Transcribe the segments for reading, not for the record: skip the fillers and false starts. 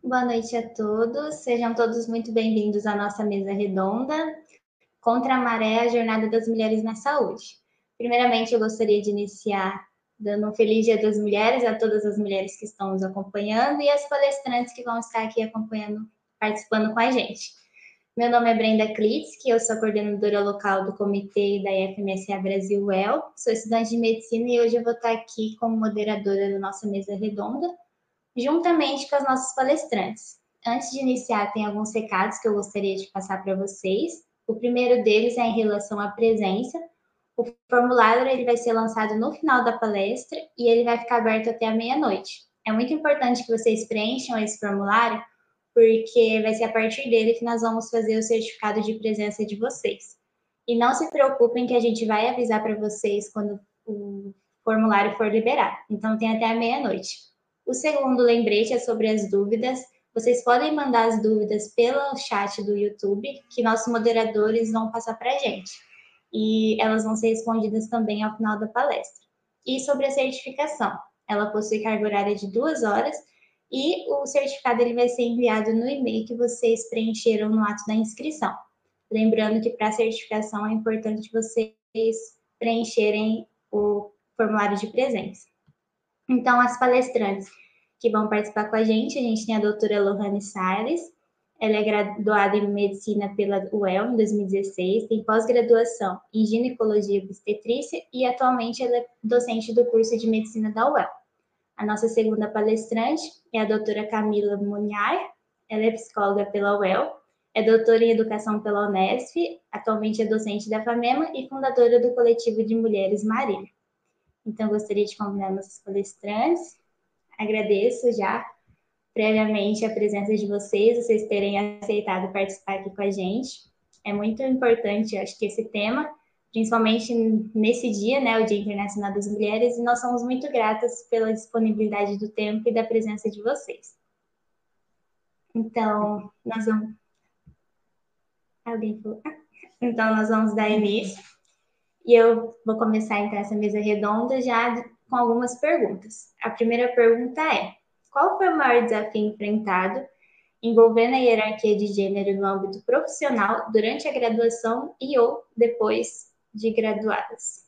Boa noite a todos, sejam todos muito bem-vindos à nossa mesa redonda Contra a Maré, a Jornada das Mulheres na Saúde. Primeiramente, eu gostaria de iniciar dando um feliz Dia das Mulheres a todas as mulheres que estão nos acompanhando e as palestrantes que vão estar aqui acompanhando, participando com a gente. Meu nome é Brenda Klitsky, eu sou a coordenadora local do comitê da IFMSA Brasil UEL, sou estudante de medicina e hoje eu vou estar aqui como moderadora da nossa mesa redonda, juntamente com as nossas palestrantes. Antes de iniciar, tem alguns recados que eu gostaria de passar para vocês. O primeiro deles é em relação à presença. O formulário ele vai ser lançado no final da palestra e ele vai ficar aberto até a meia-noite. É muito importante que vocês preencham esse formulário, porque vai ser a partir dele que nós vamos fazer o certificado de presença de vocês. E não se preocupem que a gente vai avisar para vocês quando o formulário for liberado. Então, tem até a meia-noite. O segundo lembrete é sobre as dúvidas. Vocês podem mandar as dúvidas pelo chat do YouTube, que nossos moderadores vão passar para a gente. E elas vão ser respondidas também ao final da palestra. E sobre a certificação, ela possui carga horária de 2 horas e o certificado ele vai ser enviado no e-mail que vocês preencheram no ato da inscrição. Lembrando que para a certificação é importante vocês preencherem o formulário de presença. Então, as palestrantes que vão participar com a gente tem a doutora Lohane Salles, ela é graduada em Medicina pela UEL em 2016, tem pós-graduação em Ginecologia e Obstetrícia e atualmente ela é docente do curso de Medicina da UEL. A nossa segunda palestrante é a doutora Camila Muniar, ela é psicóloga pela UEL, é doutora em Educação pela Unesp, atualmente é docente da FAMEMA e fundadora do coletivo de mulheres Marília. Então, gostaria de convidar nossos palestrantes. Agradeço já previamente a presença de vocês terem aceitado participar aqui com a gente. É muito importante, acho que esse tema, principalmente nesse dia, né, o Dia Internacional das Mulheres, e nós somos muito gratas pela disponibilidade do tempo e da presença de vocês. Então, nós vamos... Alguém falou? Então, nós vamos dar início. E eu vou começar, então, essa mesa redonda já com algumas perguntas. A primeira pergunta é: qual foi o maior desafio enfrentado envolvendo a hierarquia de gênero no âmbito profissional durante a graduação e ou depois de graduadas?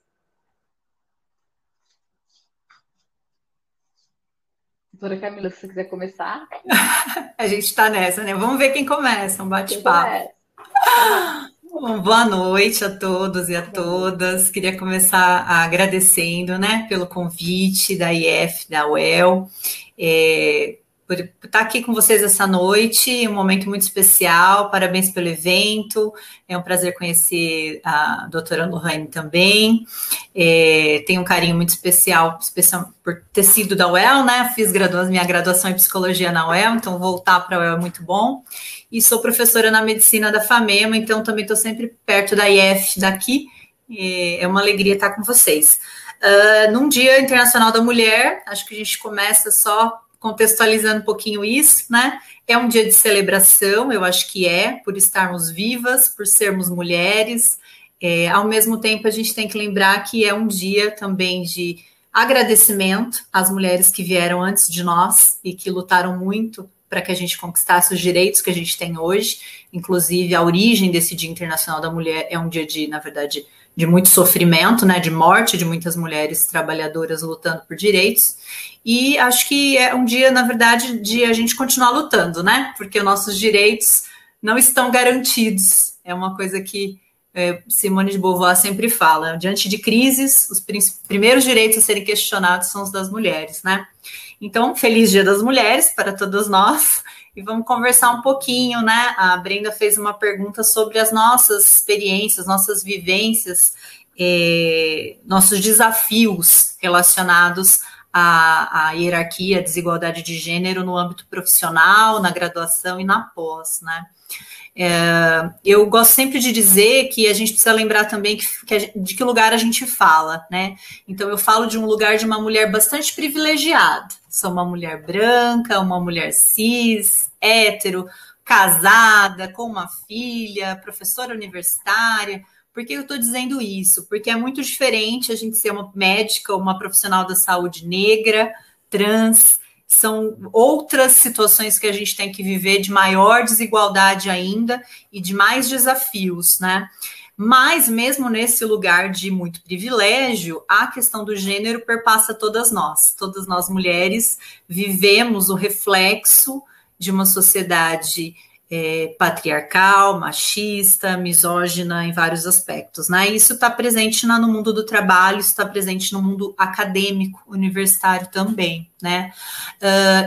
Doutora Camila, se você quiser começar. A gente está nessa, né? Vamos ver quem começa, um bate-papo. Boa noite a todos e a todas. Queria começar agradecendo, né, pelo convite da IF, da UEL, por estar aqui com vocês essa noite, um momento muito especial. Parabéns pelo evento. É um prazer conhecer a doutora Lohane também. Tenho um carinho muito especial por ter sido da UEL, né? Fiz minha graduação em psicologia na UEL, então voltar para a UEL é muito bom. E sou professora na medicina da FAMEMA, então também estou sempre perto da IF daqui. É uma alegria estar com vocês. Num Dia Internacional da Mulher, acho que a gente começa só contextualizando um pouquinho isso, né? É um dia de celebração, eu acho que por estarmos vivas, por sermos mulheres. Ao mesmo tempo, a gente tem que lembrar que é um dia também de agradecimento às mulheres que vieram antes de nós e que lutaram muito para que a gente conquistasse os direitos que a gente tem hoje. Inclusive, a origem desse Dia Internacional da Mulher é um dia na verdade, de muito sofrimento, né, de morte de muitas mulheres trabalhadoras lutando por direitos. E acho que é um dia, na verdade, de a gente continuar lutando, né, porque os nossos direitos não estão garantidos. É uma coisa que Simone de Beauvoir sempre fala: diante de crises, os primeiros direitos a serem questionados são os das mulheres, né? Então, feliz Dia das Mulheres para todos nós. E vamos conversar um pouquinho, né? A Brenda fez uma pergunta sobre as nossas experiências, nossas vivências, nossos desafios relacionados à hierarquia, à desigualdade de gênero no âmbito profissional, na graduação e na pós, né? Eu gosto sempre de dizer que a gente precisa lembrar também de que lugar a gente fala, né? Então, eu falo de um lugar de uma mulher bastante privilegiada. Sou uma mulher branca, uma mulher cis, hétero, casada, com uma filha, professora universitária. Por que eu estou dizendo isso? Porque é muito diferente a gente ser uma médica ou uma profissional da saúde negra, trans, são outras situações que a gente tem que viver de maior desigualdade ainda e de mais desafios, né? Mas mesmo nesse lugar de muito privilégio, a questão do gênero perpassa todas nós mulheres vivemos o reflexo de uma sociedade patriarcal, machista, misógina em vários aspectos, né? Isso está presente no mundo do trabalho, isso está presente no mundo acadêmico, universitário também, né?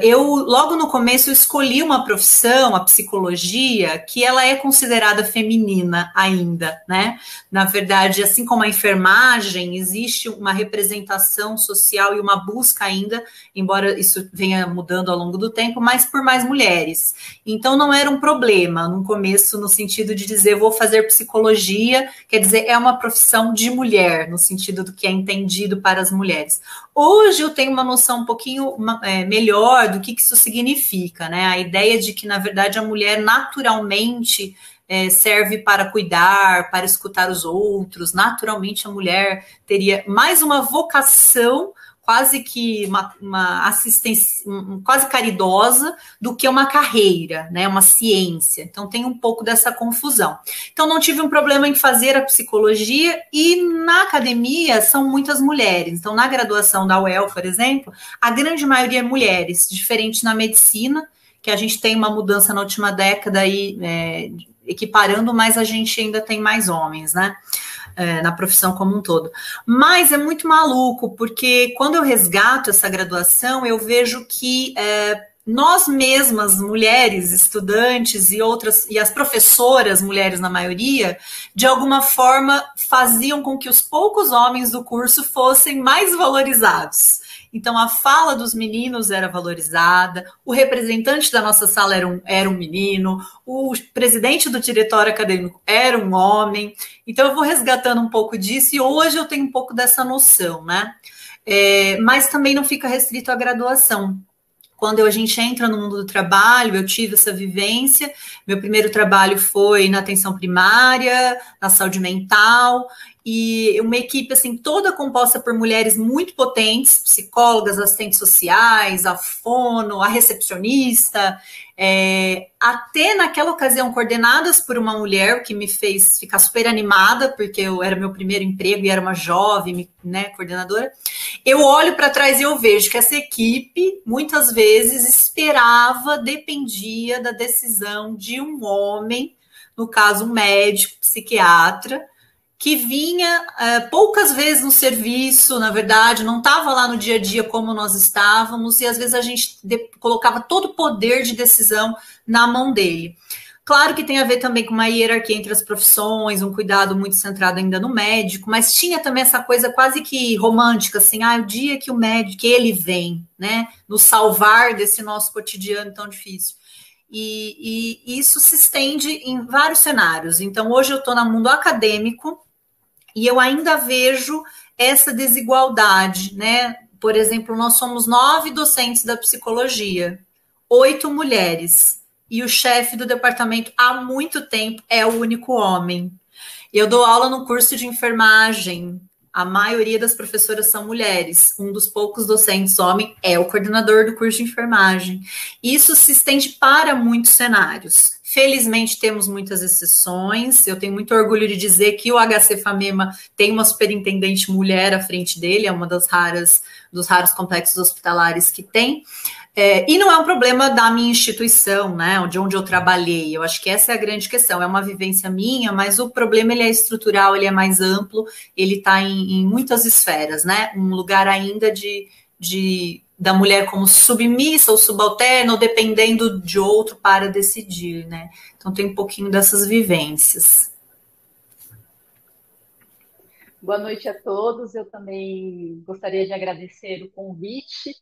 Eu, logo no começo, eu escolhi uma profissão, a psicologia, que ela é considerada feminina ainda, né? Na verdade, assim como a enfermagem, existe uma representação social e uma busca ainda, embora isso venha mudando ao longo do tempo, mas por mais mulheres. Então, não era um problema no começo, no sentido de dizer, vou fazer psicologia, quer dizer, é uma profissão de mulher, no sentido do que é entendido para as mulheres. Hoje eu tenho uma noção um pouquinho melhor do que isso significa, né? A ideia de que, na verdade, a mulher naturalmente serve para cuidar, para escutar os outros, naturalmente a mulher teria mais uma vocação quase que uma assistência, quase caridosa, do que uma carreira, né, uma ciência. Então tem um pouco dessa confusão. Então não tive um problema em fazer a psicologia e na academia são muitas mulheres. Então na graduação da UEL, por exemplo, a grande maioria é mulheres, diferente na medicina, que a gente tem uma mudança na última década aí, equiparando, mas a gente ainda tem mais homens, né? Na profissão como um todo. Mas é muito maluco, porque quando eu resgato essa graduação, eu vejo que nós mesmas, mulheres, estudantes e outras, e as professoras, mulheres na maioria, de alguma forma faziam com que os poucos homens do curso fossem mais valorizados. Então, a fala dos meninos era valorizada, o representante da nossa sala era um menino, o presidente do diretório acadêmico era um homem. Então, eu vou resgatando um pouco disso e hoje eu tenho um pouco dessa noção, né? Mas também não fica restrito à graduação. Quando a gente entra no mundo do trabalho, eu tive essa vivência. Meu primeiro trabalho foi na atenção primária, na saúde mental, e uma equipe assim toda composta por mulheres muito potentes, psicólogas, assistentes sociais, a fono, a recepcionista, até naquela ocasião coordenadas por uma mulher, o que me fez ficar super animada, porque era meu primeiro emprego e era uma jovem, né, coordenadora. Eu olho para trás e eu vejo que essa equipe, muitas vezes, dependia da decisão de um homem, no caso um médico, psiquiatra, que vinha poucas vezes no serviço, na verdade, não estava lá no dia a dia como nós estávamos, e às vezes a gente colocava todo o poder de decisão na mão dele. Claro que tem a ver também com uma hierarquia entre as profissões, um cuidado muito centrado ainda no médico, mas tinha também essa coisa quase que romântica, assim, o dia que o médico, que ele vem, né, nos salvar desse nosso cotidiano tão difícil. E isso se estende em vários cenários. Então, hoje eu estou no mundo acadêmico e eu ainda vejo essa desigualdade, né? Por exemplo, nós somos 9 docentes da psicologia, 8 mulheres, e o chefe do departamento há muito tempo é o único homem. Eu dou aula no curso de enfermagem, a maioria das professoras são mulheres, um dos poucos docentes homem é o coordenador do curso de enfermagem. Isso se estende para muitos cenários. Felizmente temos muitas exceções, eu tenho muito orgulho de dizer que o HC FAMEMA tem uma superintendente mulher à frente dele, é uma dos raros complexos hospitalares que tem, e não é um problema da minha instituição, né, de onde eu trabalhei, eu acho que essa é a grande questão, é uma vivência minha, mas o problema ele é estrutural, ele é mais amplo, ele está em muitas esferas, né, um lugar ainda da mulher como submissa ou subalterna, ou dependendo de outro para decidir, né? Então tem um pouquinho dessas vivências. Boa noite a todos. Eu também gostaria de agradecer o convite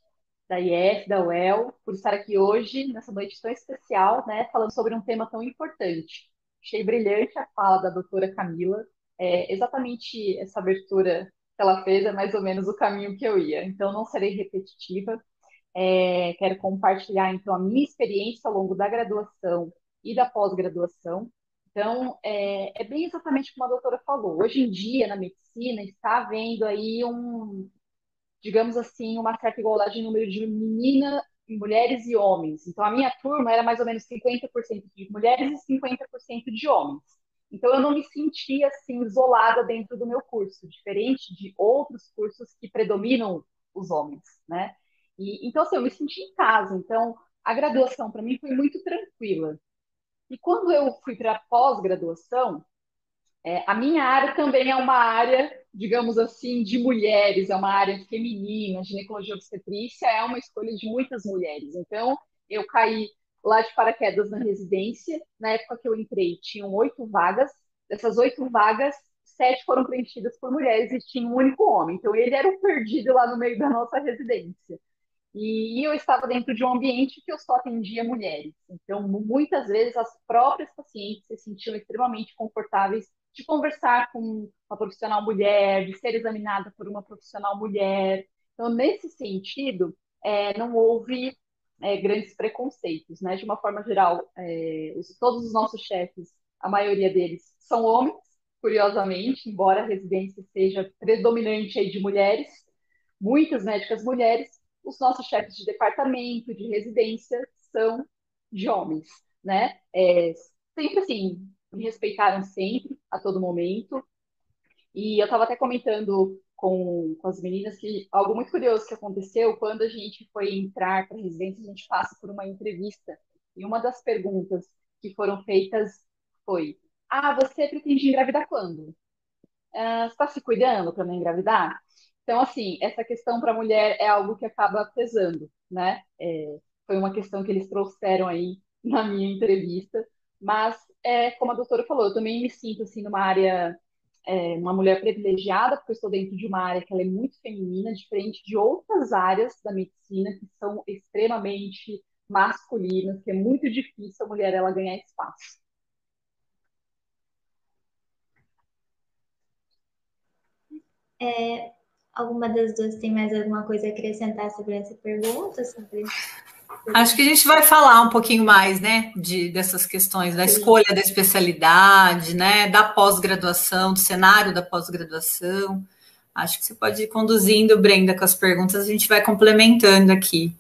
da IF, da UEL, por estar aqui hoje, nessa noite tão especial, né, falando sobre um tema tão importante. Achei brilhante a fala da doutora Camila. Exatamente essa abertura que ela fez é mais ou menos o caminho que eu ia. Então, não serei repetitiva. Quero compartilhar, então, a minha experiência ao longo da graduação e da pós-graduação. Então, é bem exatamente como a doutora falou. Hoje em dia, na medicina, está havendo aí digamos assim, uma certa igualdade de número de mulheres e homens. Então, a minha turma era mais ou menos 50% de mulheres e 50% de homens. Então, eu não me sentia, assim, isolada dentro do meu curso, diferente de outros cursos que predominam os homens, né? Então, assim, eu me senti em casa. Então, a graduação, para mim, foi muito tranquila. E quando eu fui para a pós-graduação, a minha área também é uma área, digamos assim, de mulheres, é uma área feminina, ginecologia e obstetrícia é uma escolha de muitas mulheres. Então, eu caí lá de paraquedas na residência. Na época que eu entrei, tinham 8 vagas. Dessas 8 vagas, 7 foram preenchidas por mulheres e tinha um único homem. Então, ele era o perdido lá no meio da nossa residência. E eu estava dentro de um ambiente que eu só atendia mulheres. Então, muitas vezes, as próprias pacientes se sentiam extremamente confortáveis de conversar com uma profissional mulher, de ser examinada por uma profissional mulher. Então, nesse sentido, não houve grandes preconceitos, né? De uma forma geral, todos os nossos chefes, a maioria deles são homens, curiosamente, embora a residência seja predominante aí de mulheres, muitas médicas mulheres, os nossos chefes de departamento, de residência, são de homens, né? Sempre assim, me respeitaram sempre, a todo momento. E eu estava até comentando com as meninas que algo muito curioso que aconteceu quando a gente foi entrar para a residência, a gente passa por uma entrevista. E uma das perguntas que foram feitas foi: Ah, você pretende engravidar quando? Você está se cuidando para não engravidar? Então, assim, essa questão para a mulher é algo que acaba pesando, né? Foi uma questão que eles trouxeram aí na minha entrevista, mas, como a doutora falou, eu também me sinto, assim, numa área, uma mulher privilegiada, porque eu estou dentro de uma área que ela é muito feminina, diferente de outras áreas da medicina que são extremamente masculinas, que é muito difícil a mulher ela ganhar espaço. Alguma das duas tem mais alguma coisa a acrescentar sobre essa pergunta? Acho que a gente vai falar um pouquinho mais, né, dessas questões da escolha da especialidade, né, da pós-graduação, do cenário da pós-graduação. Acho que você pode ir conduzindo, Brenda, com as perguntas, a gente vai complementando aqui.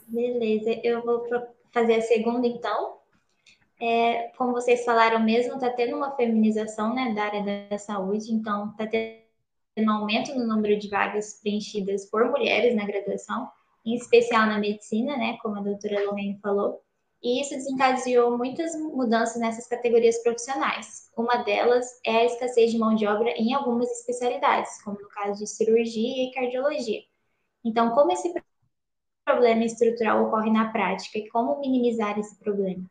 Beleza, eu vou fazer a segunda, então. Como vocês falaram mesmo, está tendo uma feminização, né, da área da saúde, então está tendo um aumento no número de vagas preenchidas por mulheres na graduação, em especial na medicina, né, como a doutora Lorraine falou, e isso desencadeou muitas mudanças nessas categorias profissionais. Uma delas é a escassez de mão de obra em algumas especialidades, como no caso de cirurgia e cardiologia. Então, como esse problema estrutural ocorre na prática e como minimizar esse problema?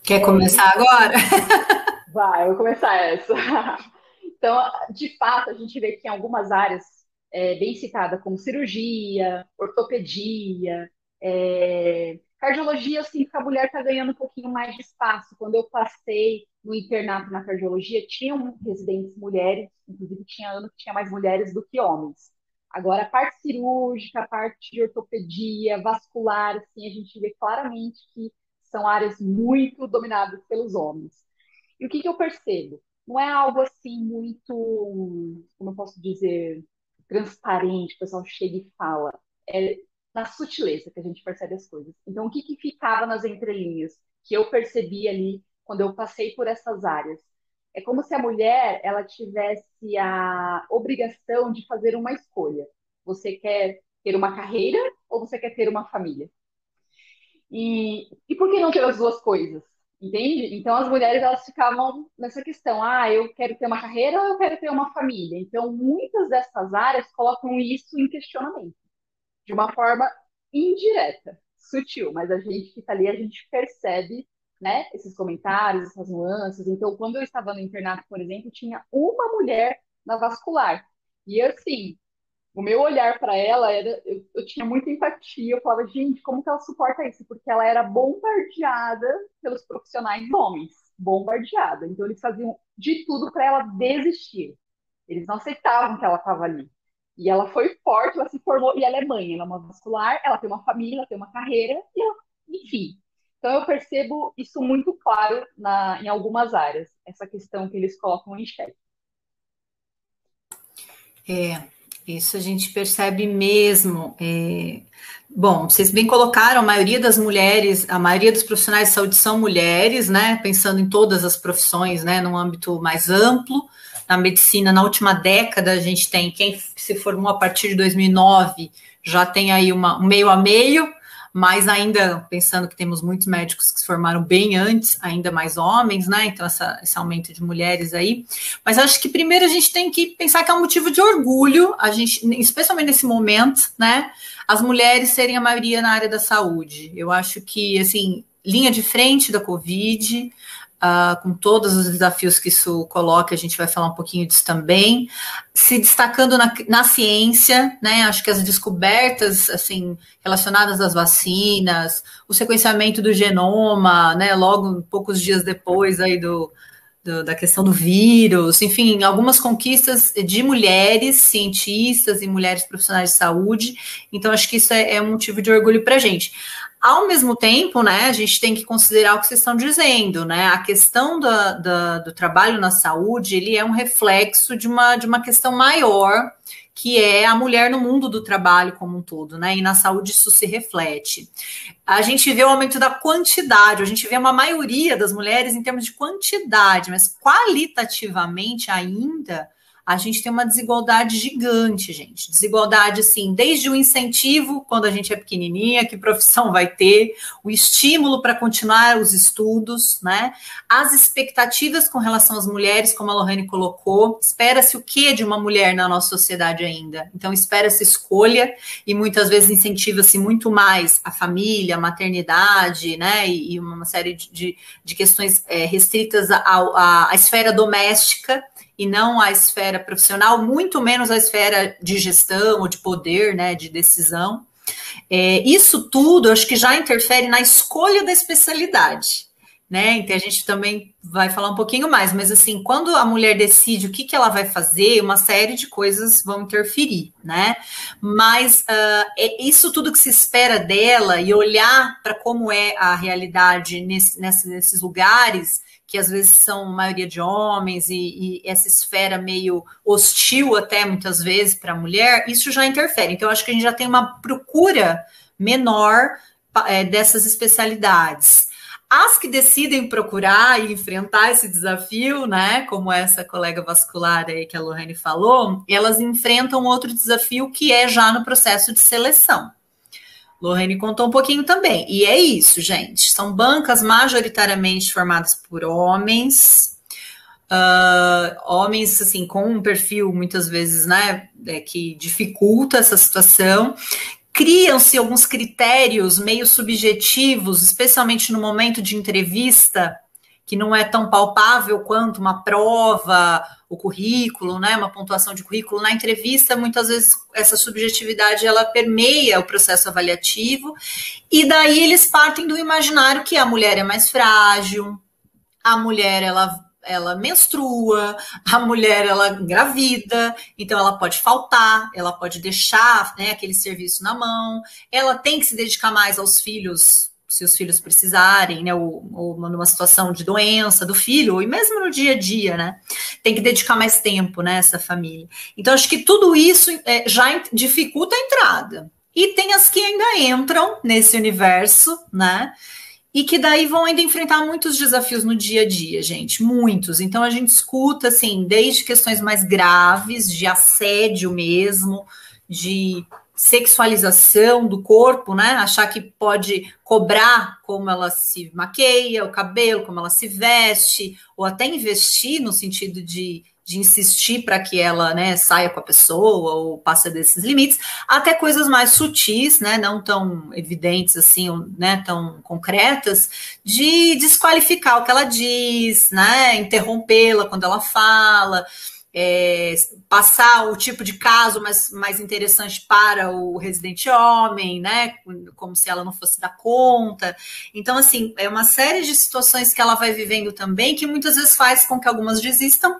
Quer começar agora? Vai, eu vou começar essa. Então, de fato, a gente vê que em algumas áreas, bem citada como cirurgia, ortopedia, cardiologia, eu sinto que a mulher está ganhando um pouquinho mais de espaço. Quando eu passei no internato na cardiologia, tinham residentes mulheres, inclusive tinha ano que tinha mais mulheres do que homens. Agora, a parte cirúrgica, a parte de ortopedia, vascular, assim, a gente vê claramente que são áreas muito dominadas pelos homens. E o que eu percebo? Não é algo assim muito, como eu posso dizer, transparente, o pessoal chega e fala. É na sutileza que a gente percebe as coisas. Então, o que ficava nas entrelinhas, que eu percebi ali quando eu passei por essas áreas? É como se a mulher ela tivesse a obrigação de fazer uma escolha. Você quer ter uma carreira ou você quer ter uma família? E por que não ter as duas coisas? Entende? Então as mulheres elas ficavam nessa questão, eu quero ter uma carreira ou eu quero ter uma família. Então muitas dessas áreas colocam isso em questionamento, de uma forma indireta, sutil, mas a gente que está ali, a gente percebe, né, esses comentários, essas nuances. Então quando eu estava no internato, por exemplo, tinha uma mulher na vascular. E assim, o meu olhar para ela era, eu tinha muita empatia, eu falava, gente, como que ela suporta isso? Porque ela era bombardeada pelos profissionais homens, bombardeada. Então eles faziam de tudo para ela desistir. Eles não aceitavam que ela estava ali. E ela foi forte, ela se formou, e ela é mãe, ela é uma vascular, ela tem uma família, ela tem uma carreira, e ela, enfim. Então eu percebo isso muito claro em algumas áreas, essa questão que eles colocam em xeque. Isso a gente percebe mesmo. Bom, vocês bem colocaram, a maioria das mulheres, a maioria dos profissionais de saúde são mulheres, né? Pensando em todas as profissões, né? Num âmbito mais amplo. Na medicina, na última década, a gente tem quem se formou a partir de 2009, já tem aí um meio a meio, mas ainda pensando que temos muitos médicos que se formaram bem antes, ainda mais homens, né? Então, esse aumento de mulheres aí. Mas acho que primeiro a gente tem que pensar que é um motivo de orgulho, a gente, especialmente nesse momento, né? As mulheres serem a maioria na área da saúde. Eu acho que, assim, linha de frente da Covid, com todos os desafios que isso coloca, a gente vai falar um pouquinho disso também, se destacando na ciência, né? Acho que as descobertas, assim, relacionadas às vacinas, o sequenciamento do genoma, né? Logo, poucos dias depois aí da questão do vírus, enfim, algumas conquistas de mulheres cientistas e mulheres profissionais de saúde. Então, acho que isso é um motivo de orgulho para a gente. Ao mesmo tempo, né, a gente tem que considerar o que vocês estão dizendo, né? A questão do trabalho na saúde, ele é um reflexo de uma questão maior, que é a mulher no mundo do trabalho como um todo, né? E na saúde isso se reflete. A gente vê o aumento da quantidade, a gente vê uma maioria das mulheres em termos de quantidade, mas qualitativamente ainda a gente tem uma desigualdade gigante, gente. Desigualdade, assim, desde o incentivo, quando a gente é pequenininha, que profissão vai ter, o estímulo para continuar os estudos, né? As expectativas com relação às mulheres, como a Lohane colocou, espera-se o que de uma mulher na nossa sociedade ainda? Então, espera-se escolha e muitas vezes incentiva-se muito mais a família, a maternidade, né? E uma série de questões restritas à esfera doméstica, e não a esfera profissional, muito menos a esfera de gestão ou de poder, né, de decisão. Isso tudo, acho que já interfere na escolha da especialidade, né? Então, a gente também vai falar um pouquinho mais, mas assim, quando a mulher decide o que ela vai fazer, uma série de coisas vão interferir, né? Mas isso tudo que se espera dela e olhar para como é a realidade nesses lugares, que às vezes são maioria de homens e essa esfera meio hostil até muitas vezes para a mulher, isso já interfere. Então, acho que a gente já tem uma procura menor dessas especialidades. As que decidem procurar e enfrentar esse desafio, né, como essa colega vascular aí que a Lohane falou, elas enfrentam outro desafio que é já no processo de seleção. Lohane contou um pouquinho também. E é isso, gente. São bancas majoritariamente formadas por homens, homens, assim, com um perfil, muitas vezes, né, que dificulta essa situação. Criam-se alguns critérios meio subjetivos, especialmente no momento de entrevista, que não é tão palpável quanto uma prova, o currículo, né, uma pontuação de currículo. Na entrevista, muitas vezes, essa subjetividade, ela permeia o processo avaliativo, e daí eles partem do imaginário que a mulher é mais frágil, a mulher, ela menstrua, a mulher, ela engravida, então ela pode faltar, ela pode deixar, né, aquele serviço na mão, ela tem que se dedicar mais aos filhos, se os filhos precisarem, né, ou numa situação de doença do filho, e mesmo no dia a dia, né, tem que dedicar mais tempo, né, essa família. Então, acho que tudo isso já dificulta a entrada. E tem as que ainda entram nesse universo, né, e que daí vão ainda enfrentar muitos desafios no dia a dia, gente, muitos. Então, a gente escuta, assim, desde questões mais graves, de assédio mesmo, de sexualização do corpo, né? Achar que pode cobrar como ela se maqueia, o cabelo, como ela se veste, ou até investir no sentido de insistir para que ela, né, saia com a pessoa ou passe desses limites, até coisas mais sutis, né, não tão evidentes assim, né, tão concretas, de desqualificar o que ela diz, né, interrompê-la quando ela fala, passar o tipo de caso mais interessante para o residente homem, né, como se ela não fosse dar conta. Então, assim, é uma série de situações que ela vai vivendo também, que muitas vezes faz com que algumas desistam,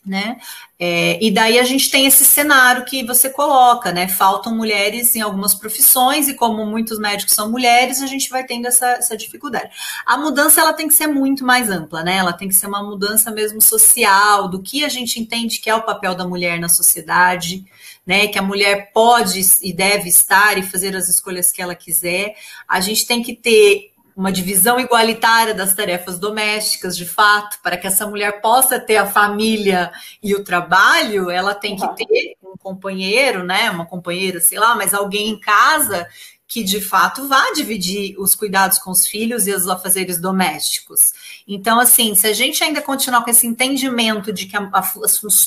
né? E daí a gente tem esse cenário que você coloca, né? Faltam mulheres em algumas profissões e como muitos médicos são mulheres, a gente vai tendo essa dificuldade. A mudança, ela tem que ser muito mais ampla, né? Ela tem que ser uma mudança mesmo social, do que a gente entende que é o papel da mulher na sociedade, né? Que a mulher pode e deve estar e fazer as escolhas que ela quiser. A gente tem que ter uma divisão igualitária das tarefas domésticas, de fato, para que essa mulher possa ter a família e o trabalho, ela tem que ter um companheiro, né, uma companheira, sei lá, mas alguém em casa que, de fato, vá dividir os cuidados com os filhos e os afazeres domésticos. Então, assim, se a gente ainda continuar com esse entendimento de que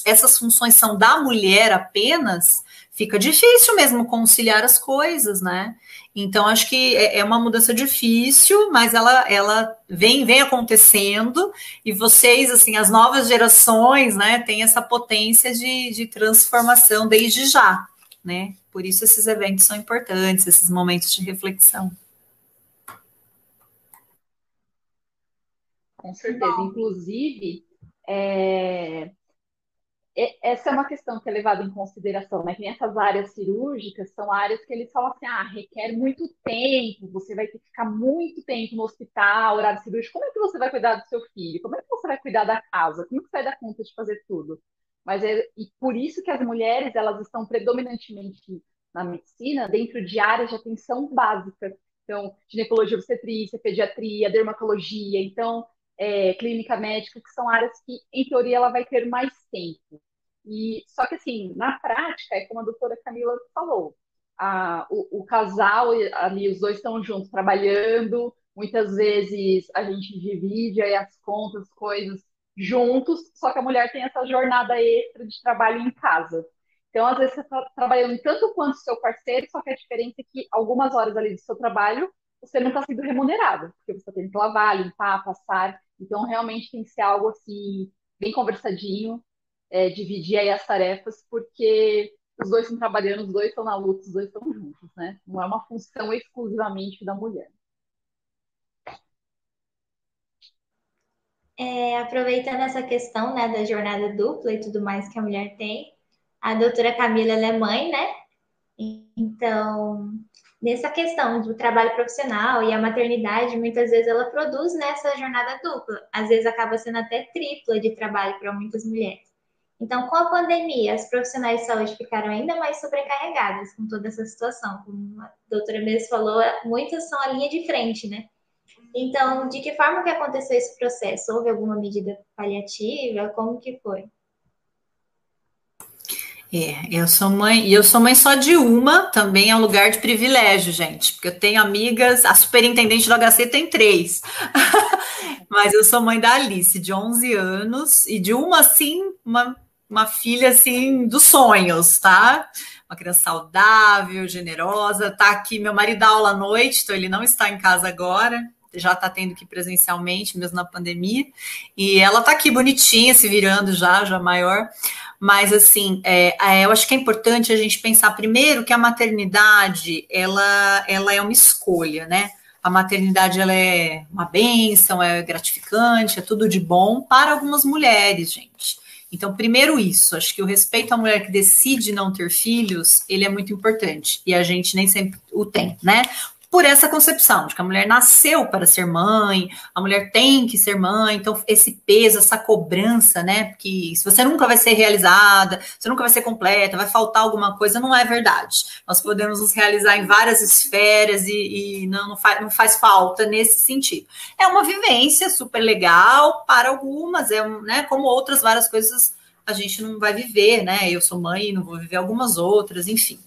essas funções são da mulher apenas, fica difícil mesmo conciliar as coisas, né? Então, acho que é uma mudança difícil, mas ela vem acontecendo, e vocês, assim, as novas gerações, né, têm essa potência de transformação desde já, né? Por isso esses eventos são importantes, esses momentos de reflexão. Com certeza. Inclusive, essa é uma questão que é levada em consideração, né? Que nessas áreas cirúrgicas são áreas que eles falam assim, requer muito tempo, você vai ter que ficar muito tempo no hospital, horário cirúrgico, como é que você vai cuidar do seu filho? Como é que você vai cuidar da casa? Como é que você vai dar conta de fazer tudo? E por isso que as mulheres, elas estão predominantemente na medicina dentro de áreas de atenção básica. Então, ginecologia, obstetrícia, pediatria, dermatologia, então, clínica médica, que são áreas que, em teoria, ela vai ter mais tempo. Só que, assim, na prática, é como a doutora Camila falou, o casal ali, os dois estão juntos trabalhando, muitas vezes a gente divide aí as contas, as coisas juntos, só que a mulher tem essa jornada extra de trabalho em casa. Então, às vezes, você está trabalhando tanto quanto o seu parceiro, só que a diferença é que algumas horas ali do seu trabalho você não está sendo remunerado, porque você tem que lavar, limpar, passar. Então, realmente tem que ser algo assim, bem conversadinho, dividir aí as tarefas, porque os dois estão trabalhando, os dois estão na luta, os dois estão juntos, né? Não é uma função exclusivamente da mulher. Aproveitando essa questão, né, da jornada dupla e tudo mais que a mulher tem, a doutora Camila, ela é mãe, né? Então, nessa questão do trabalho profissional e a maternidade, muitas vezes ela produz nessa jornada dupla. Às vezes acaba sendo até tripla de trabalho para muitas mulheres. Então, com a pandemia, as profissionais de saúde ficaram ainda mais sobrecarregadas com toda essa situação. Como a doutora mesmo falou, muitas são a linha de frente, né? Então, de que forma que aconteceu esse processo? Houve alguma medida paliativa? Como que foi? Eu sou mãe, e eu sou mãe só de uma, também é um lugar de privilégio, gente, porque eu tenho amigas, a superintendente do HC tem 3, mas eu sou mãe da Alice, de 11 anos, e de uma, assim, uma filha, assim, dos sonhos, tá? Uma criança saudável, generosa, tá aqui, meu marido dá aula à noite, então ele não está em casa agora, já está tendo que ir presencialmente, mesmo na pandemia, e ela tá aqui bonitinha, se virando já maior. Mas, assim, eu acho que é importante a gente pensar primeiro que a maternidade, ela é uma escolha, né? A maternidade, ela é uma bênção, é gratificante, é tudo de bom para algumas mulheres, gente. Então, primeiro isso, acho que o respeito à mulher que decide não ter filhos, ele é muito importante, e a gente nem sempre o tem, né? Por essa concepção de que a mulher nasceu para ser mãe, a mulher tem que ser mãe, então esse peso, essa cobrança, né, que se você nunca vai ser realizada, você nunca vai ser completa, vai faltar alguma coisa, não é verdade. Nós podemos nos realizar em várias esferas e não faz falta nesse sentido. É uma vivência super legal para algumas, né, como outras várias coisas a gente não vai viver, né, eu sou mãe e não vou viver algumas outras, enfim.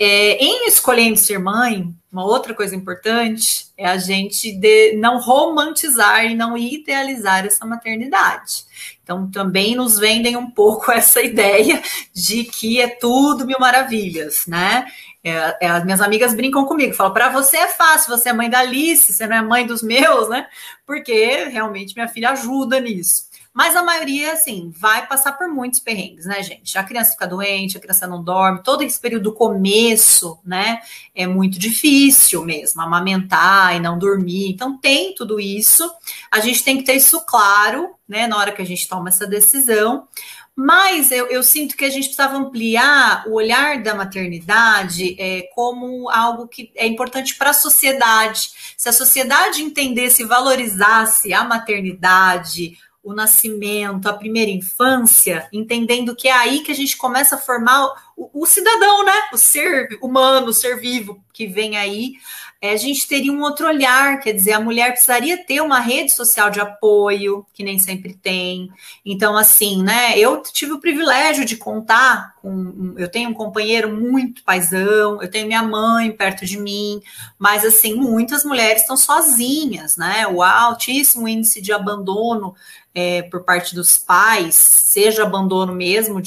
Em escolhendo ser mãe, uma outra coisa importante é a gente não romantizar e não idealizar essa maternidade. Então, também nos vendem um pouco essa ideia de que é tudo mil maravilhas, né? As minhas amigas brincam comigo, falam, para você é fácil, você é mãe da Alice, você não é mãe dos meus, né? Porque realmente minha filha ajuda nisso. Mas a maioria, assim, vai passar por muitos perrengues, né, gente? A criança fica doente, a criança não dorme, todo esse período do começo, né, é muito difícil mesmo, amamentar e não dormir. Então, tem tudo isso. A gente tem que ter isso claro, né, na hora que a gente toma essa decisão. Mas eu sinto que a gente precisava ampliar o olhar da maternidade como algo que é importante para a sociedade. Se a sociedade entendesse e valorizasse a maternidade, o nascimento, a primeira infância, entendendo que é aí que a gente começa a formar o cidadão, né? O ser humano, o ser vivo que vem aí, a gente teria um outro olhar, quer dizer, a mulher precisaria ter uma rede social de apoio, que nem sempre tem. Então, assim, né, eu tive o privilégio de contar eu tenho um companheiro muito paizão, eu tenho minha mãe perto de mim, mas, assim, muitas mulheres estão sozinhas, né, o altíssimo índice de abandono por parte dos pais, seja abandono mesmo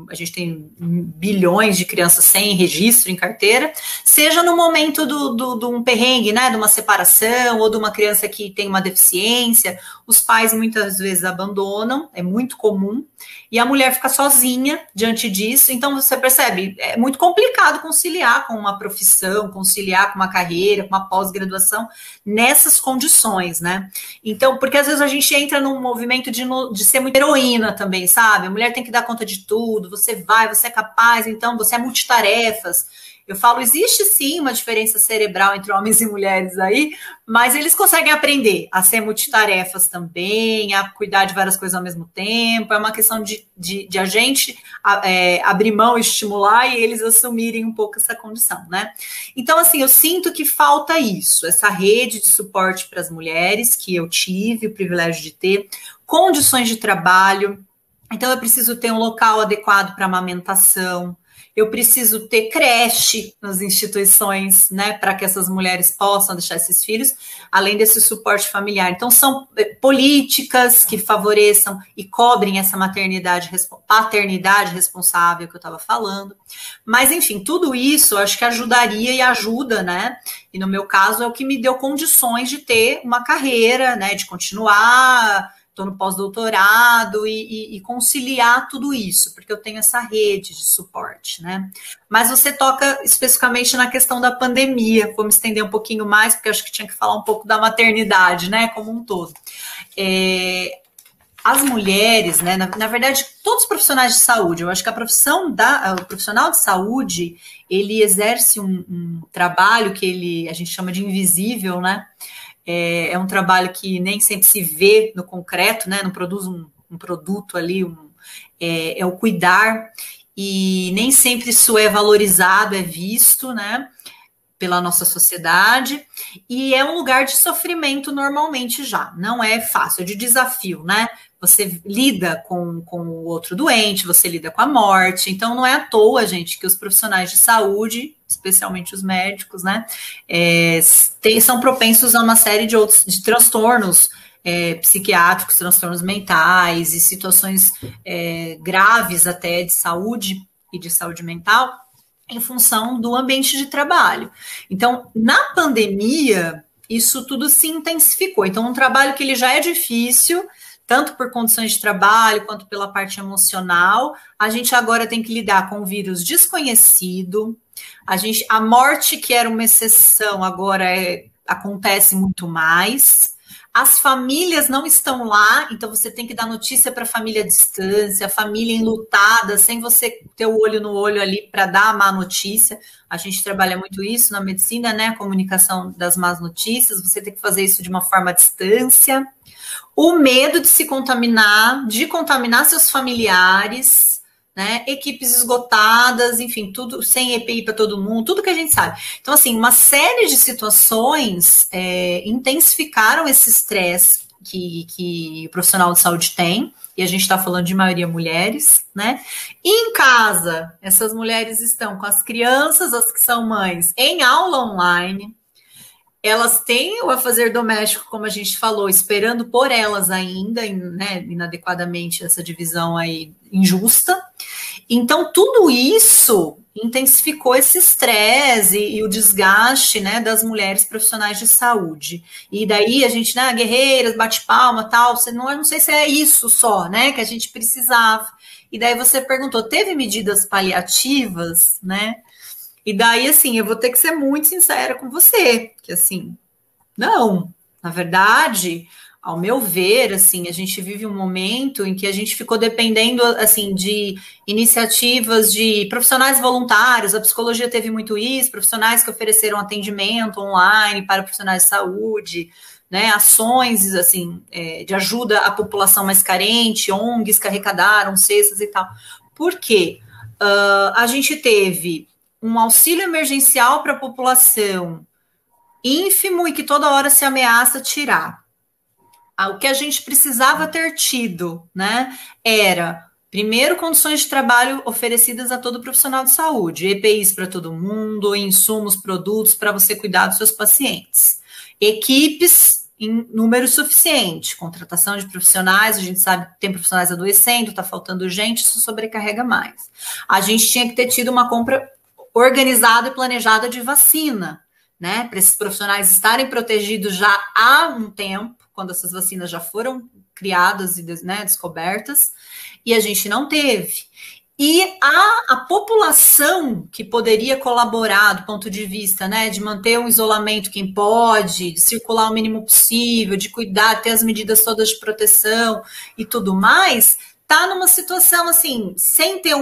a gente tem bilhões de crianças sem registro em carteira, seja no momento de um perrengue, né, de uma separação, ou de uma criança que tem uma deficiência, os pais muitas vezes abandonam, é muito comum, e a mulher fica sozinha diante disso, então você percebe, é muito complicado conciliar com uma profissão, conciliar com uma carreira, com uma pós-graduação, nessas condições, né? Então, porque às vezes a gente entra num movimento de ser muito heroína também, sabe? A mulher tem que dar conta de tudo, você é capaz, então você é multitarefas. Eu falo, existe sim uma diferença cerebral entre homens e mulheres aí, mas eles conseguem aprender a ser multitarefas também, a cuidar de várias coisas ao mesmo tempo. É uma questão de a gente abrir mão, estimular e eles assumirem um pouco essa condição, né? Então, assim, eu sinto que falta isso, essa rede de suporte para as mulheres, que eu tive o privilégio de ter, condições de trabalho. Então, eu preciso ter um local adequado para amamentação. Eu preciso ter creche nas instituições, né, para que essas mulheres possam deixar esses filhos, além desse suporte familiar. Então, são políticas que favoreçam e cobrem essa paternidade responsável que eu estava falando. Mas, enfim, tudo isso eu acho que ajudaria e ajuda, né? E no meu caso é o que me deu condições de ter uma carreira, né, de continuar. Estou no pós-doutorado e conciliar tudo isso, porque eu tenho essa rede de suporte, né? Mas você toca especificamente na questão da pandemia, vou me estender um pouquinho mais, porque acho que tinha que falar um pouco da maternidade, né, como um todo. As mulheres, né, na verdade, todos os profissionais de saúde, eu acho que o profissional de saúde, ele exerce um trabalho que a gente chama de invisível, né? É um trabalho que nem sempre se vê no concreto, né? Não produz um produto ali, é o cuidar, e nem sempre isso é valorizado, é visto, né? Pela nossa sociedade, e é um lugar de sofrimento normalmente já, não é fácil, é de desafio, né? Você lida com o outro doente, você lida com a morte, então não é à toa, gente, que os profissionais de saúde, especialmente os médicos, né, são propensos a uma série de transtornos psiquiátricos, transtornos mentais e situações graves até de saúde e de saúde mental, em função do ambiente de trabalho. Então, na pandemia, isso tudo se intensificou. Então, um trabalho que ele já é difícil, tanto por condições de trabalho, quanto pela parte emocional, a gente agora tem que lidar com um vírus desconhecido, a morte, que era uma exceção, agora acontece muito mais. As famílias não estão lá, então você tem que dar notícia para a família à distância, a família enlutada, sem você ter o olho no olho ali para dar a má notícia. A gente trabalha muito isso na medicina, né? A comunicação das más notícias, você tem que fazer isso de uma forma à distância. O medo de se contaminar, de contaminar seus familiares, né? Equipes esgotadas, enfim, tudo sem EPI para todo mundo, tudo que a gente sabe. Então, assim, uma série de situações intensificaram esse estresse que o profissional de saúde tem, e a gente está falando de maioria mulheres, né? E em casa, essas mulheres estão com as crianças, as que são mães, em aula online. Elas têm o afazer doméstico, como a gente falou, esperando por elas ainda, né, inadequadamente, essa divisão aí injusta. Então, tudo isso intensificou esse estresse e o desgaste, né, das mulheres profissionais de saúde. E daí a gente, né, guerreiras, bate palma, tal, eu não sei se é isso só, né, que a gente precisava. E daí você perguntou, teve medidas paliativas, né? E daí, assim, eu vou ter que ser muito sincera com você, que assim, não, na verdade, Ao meu ver, assim, a gente vive um momento em que a gente ficou dependendo, assim, de iniciativas de profissionais voluntários. A psicologia teve muito isso, profissionais que ofereceram atendimento online para profissionais de saúde, né, ações, assim, de ajuda à população mais carente, ONGs que arrecadaram cestas e tal. Por quê? A gente teve um auxílio emergencial para a população ínfimo e que toda hora se ameaça tirar. O que a gente precisava ter tido, né, era, primeiro, condições de trabalho oferecidas a todo profissional de saúde, EPIs para todo mundo, insumos, produtos para você cuidar dos seus pacientes, equipes em número suficiente, contratação de profissionais, a gente sabe que tem profissionais adoecendo, está faltando gente, isso sobrecarrega mais. A gente tinha que ter tido uma compra organizada e planejada de vacina, né, para esses profissionais estarem protegidos já há um tempo, quando essas vacinas já foram criadas e, né, descobertas, e a gente não teve. E a população que poderia colaborar do ponto de vista, né, de manter um isolamento quem pode, de circular o mínimo possível, de cuidar, ter as medidas todas de proteção e tudo mais, está numa situação assim, sem ter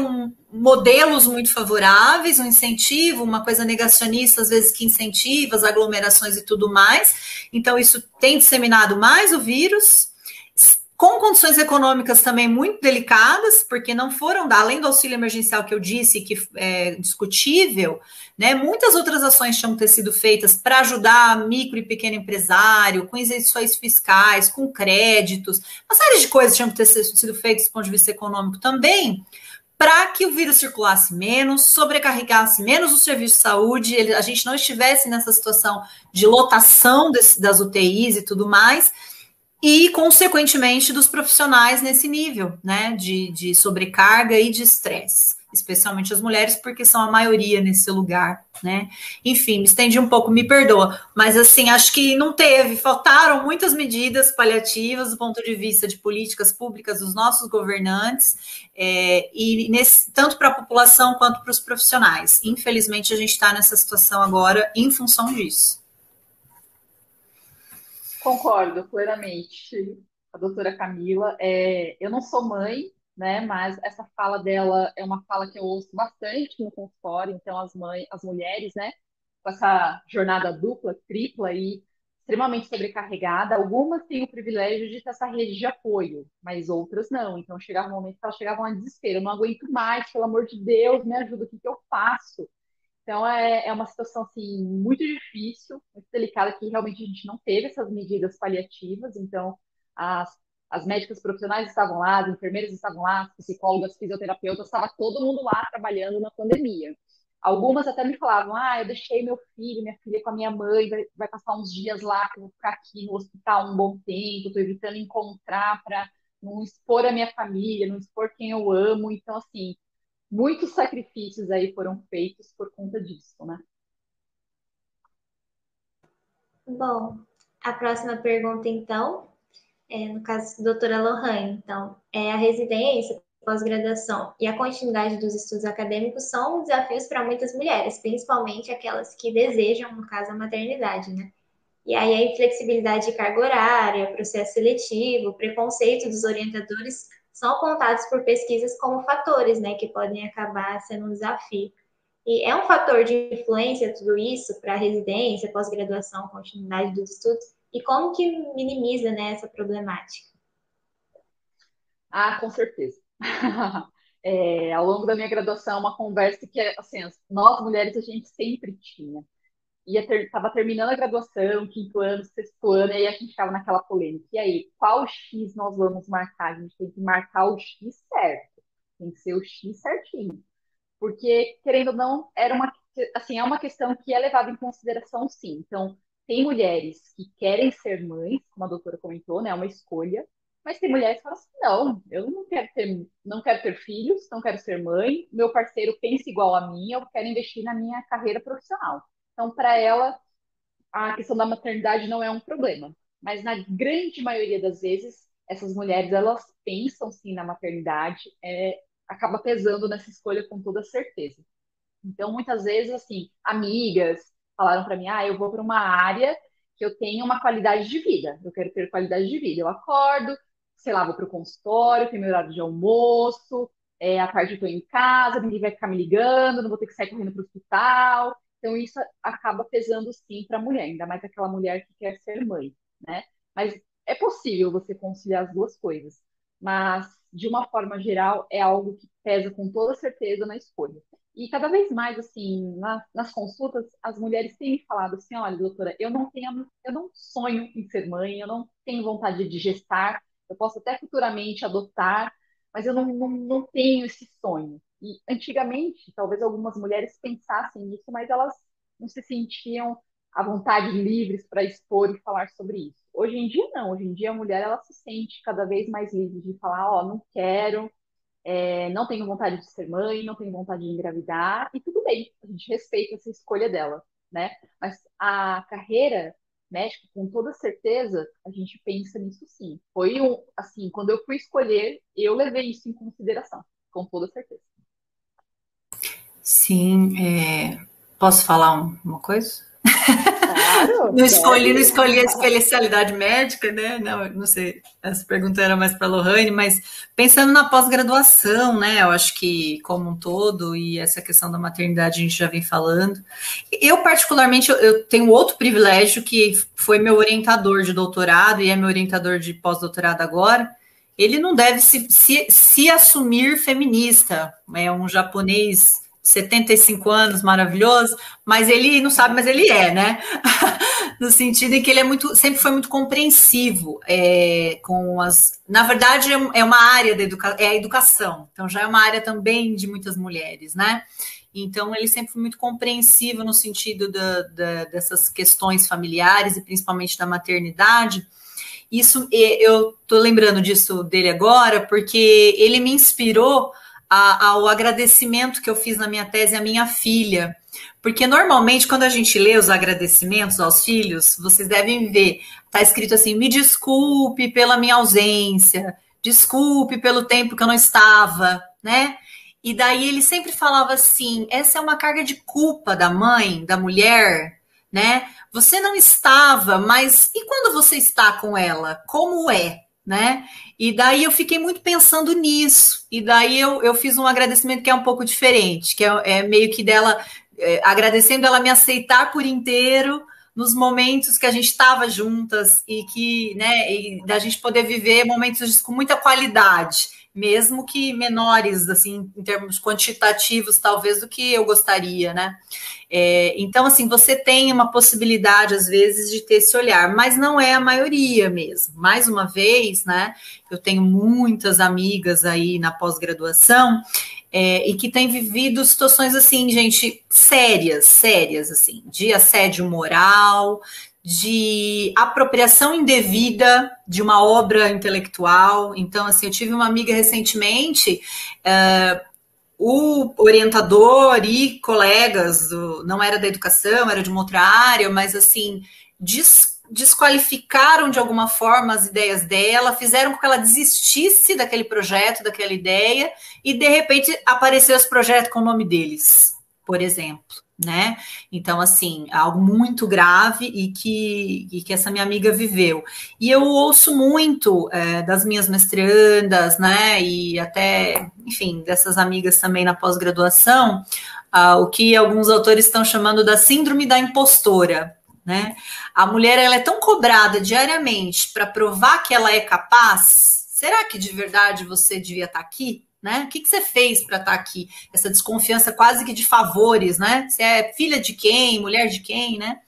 modelos muito favoráveis, um incentivo, uma coisa negacionista, às vezes que incentiva as aglomerações e tudo mais. Então, isso tem disseminado mais o vírus, com condições econômicas também muito delicadas, porque não foram, além do auxílio emergencial que eu disse, que é discutível, né, muitas outras ações tinham que ter sido feitas para ajudar micro e pequeno empresário, com isenções fiscais, com créditos, uma série de coisas tinham que ter sido feitas do ponto de vista econômico também, para que o vírus circulasse menos, sobrecarregasse menos o serviço de saúde, a gente não estivesse nessa situação de lotação das UTIs e tudo mais, e, consequentemente, dos profissionais nesse nível, né, de sobrecarga e de estresse, especialmente as mulheres, porque são a maioria nesse lugar, né. Enfim, me estendi um pouco, me perdoa, mas, assim, acho que não teve, faltaram muitas medidas paliativas do ponto de vista de políticas públicas dos nossos governantes, e tanto para a população quanto para os profissionais. Infelizmente, a gente está nessa situação agora em função disso. Concordo plenamente com a doutora Camila. Eu não sou mãe, né, mas essa fala dela é uma fala que eu ouço bastante no consultório, então as mulheres, né, com essa jornada dupla, tripla e extremamente sobrecarregada, algumas têm o privilégio de ter essa rede de apoio, mas outras não. Então chegava um momento que elas chegavam a desespero, eu não aguento mais, pelo amor de Deus, me ajuda, o que que eu faço? Então, é uma situação assim, muito difícil, muito delicada, que realmente a gente não teve essas medidas paliativas. Então, as, as médicas profissionais estavam lá, as enfermeiras estavam lá, as psicólogas, fisioterapeutas, estava todo mundo lá trabalhando na pandemia. Algumas até me falavam, eu deixei meu filho, minha filha com a minha mãe, vai passar uns dias lá, que eu vou ficar aqui no hospital um bom tempo, estou evitando encontrar para não expor a minha família, não expor quem eu amo. Então, assim, muitos sacrifícios aí foram feitos por conta disso, né? Bom, a próxima pergunta, então, no caso, doutora Lohane, então, a residência, pós-graduação e a continuidade dos estudos acadêmicos são desafios para muitas mulheres, principalmente aquelas que desejam, no caso, a maternidade, né? E aí a inflexibilidade de carga horária, processo seletivo, preconceito dos orientadores são apontados por pesquisas como fatores, né, que podem acabar sendo um desafio. E é um fator de influência tudo isso para a residência, pós-graduação, continuidade dos estudos, e como que minimiza, né, essa problemática? Com certeza. Ao longo da minha graduação, uma conversa que, assim, nós mulheres, a gente sempre tinha. Estava terminando a graduação, quinto ano, sexto ano, e aí a gente ficava naquela polêmica. E aí, qual X nós vamos marcar? A gente tem que marcar o X certo. Tem que ser o X certinho. Porque, querendo ou não, assim, é uma questão que é levada em consideração, sim. Então, tem mulheres que querem ser mães, como a doutora comentou, né? É uma escolha. Mas tem mulheres que falam assim, não, eu não quero ter filhos, não quero ser mãe, meu parceiro pensa igual a mim, eu quero investir na minha carreira profissional. Então, para ela, a questão da maternidade não é um problema. Mas na grande maioria das vezes, essas mulheres, elas pensam sim na maternidade, acaba pesando nessa escolha com toda certeza. Então, muitas vezes, assim, amigas falaram para mim, eu vou para uma área que eu tenha uma qualidade de vida. Eu quero ter qualidade de vida. Eu acordo, sei lá, vou para o consultório, tenho meu horário de almoço, à tarde eu estou em casa, ninguém vai ficar me ligando, não vou ter que sair correndo para o hospital. Então, isso acaba pesando sim para a mulher, ainda mais aquela mulher que quer ser mãe, né? Mas é possível você conciliar as duas coisas. Mas, de uma forma geral, é algo que pesa com toda certeza na escolha. E cada vez mais, assim, nas consultas, as mulheres têm me falado assim, olha, doutora, eu não sonho em ser mãe, eu não tenho vontade de gestar, eu posso até futuramente adotar, mas eu não tenho esse sonho. E antigamente, talvez algumas mulheres pensassem nisso, mas elas não se sentiam à vontade, livres para expor e falar sobre isso. Hoje em dia, não. Hoje em dia, a mulher ela se sente cada vez mais livre de falar, ó, não quero, não tenho vontade de ser mãe, não tenho vontade de engravidar, e tudo bem, a gente respeita essa escolha dela, né? Mas a carreira médica, com toda certeza, a gente pensa nisso sim. Foi assim, quando eu fui escolher, eu levei isso em consideração, com toda certeza. Sim, posso falar uma coisa? Claro, não escolhi a especialidade médica, né? Não sei, essa pergunta era mais para a Lohane, mas pensando na pós-graduação, né? Eu acho que como um todo, e essa questão da maternidade a gente já vem falando. Eu, particularmente, eu tenho outro privilégio que foi meu orientador de doutorado e é meu orientador de pós-doutorado agora. Ele não deve se assumir feminista, é um japonês 75 anos, maravilhoso, mas ele não sabe, mas ele é, né? No sentido em que ele sempre foi muito compreensivo com as. Na verdade, é uma área a educação, então já é uma área também de muitas mulheres, né? Então, ele sempre foi muito compreensivo no sentido dessas questões familiares e principalmente da maternidade. Isso, eu tô lembrando disso dele agora, porque ele me inspirou ao agradecimento que eu fiz na minha tese à minha filha. Porque normalmente, quando a gente lê os agradecimentos aos filhos, vocês devem ver, tá escrito assim: me desculpe pela minha ausência, desculpe pelo tempo que eu não estava, né? E daí ele sempre falava assim: essa é uma carga de culpa da mãe, da mulher, né? Você não estava, mas e quando você está com ela? Como é, né? E daí eu fiquei muito pensando nisso. E daí eu fiz um agradecimento que é um pouco diferente, que é meio que dela, agradecendo ela me aceitar por inteiro nos momentos que a gente estava juntas e que, né, e da gente poder viver momentos com muita qualidade, mesmo que menores, assim, em termos quantitativos, talvez, do que eu gostaria, né? Então, assim, você tem uma possibilidade, às vezes, de ter esse olhar, mas não é a maioria mesmo. Mais uma vez, né, eu tenho muitas amigas aí na pós-graduação e que têm vivido situações, assim, gente, sérias, assim, de assédio moral, de apropriação indevida de uma obra intelectual. Então, assim, eu tive uma amiga recentemente, o orientador e colegas, não era da educação, era de uma outra área, mas, assim, desqualificaram de alguma forma as ideias dela, fizeram com que ela desistisse daquele projeto, daquela ideia, e, de repente, apareceu esse projeto com o nome deles, por exemplo. Né? Então, assim, algo muito grave e que essa minha amiga viveu. E eu ouço muito das minhas mestrandas, né? E até, enfim, dessas amigas também na pós-graduação, o que alguns autores estão chamando da síndrome da impostora, né? A mulher, ela é tão cobrada diariamente para provar que ela é capaz. Será que de verdade você devia estar aqui? Né? O que você fez para estar aqui? Essa desconfiança quase que de favores, né? Você é filha de quem, mulher de quem, né?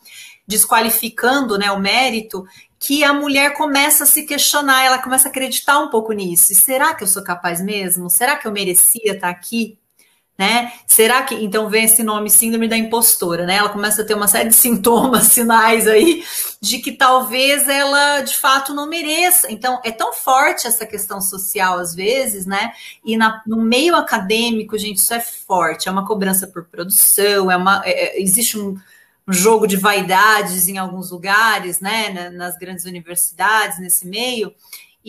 Desqualificando, né, o mérito, que a mulher começa a se questionar, ela começa a acreditar um pouco nisso. E será que eu sou capaz mesmo? Será que eu merecia estar aqui? Né? Será que, então, vem esse nome síndrome da impostora, né? Ela começa a ter uma série de sintomas, sinais aí, de que talvez ela, de fato, não mereça. Então, é tão forte essa questão social, às vezes, né? E no meio acadêmico, gente, isso é forte. É uma cobrança por produção, existe um jogo de vaidades em alguns lugares, né? Nas grandes universidades, nesse meio.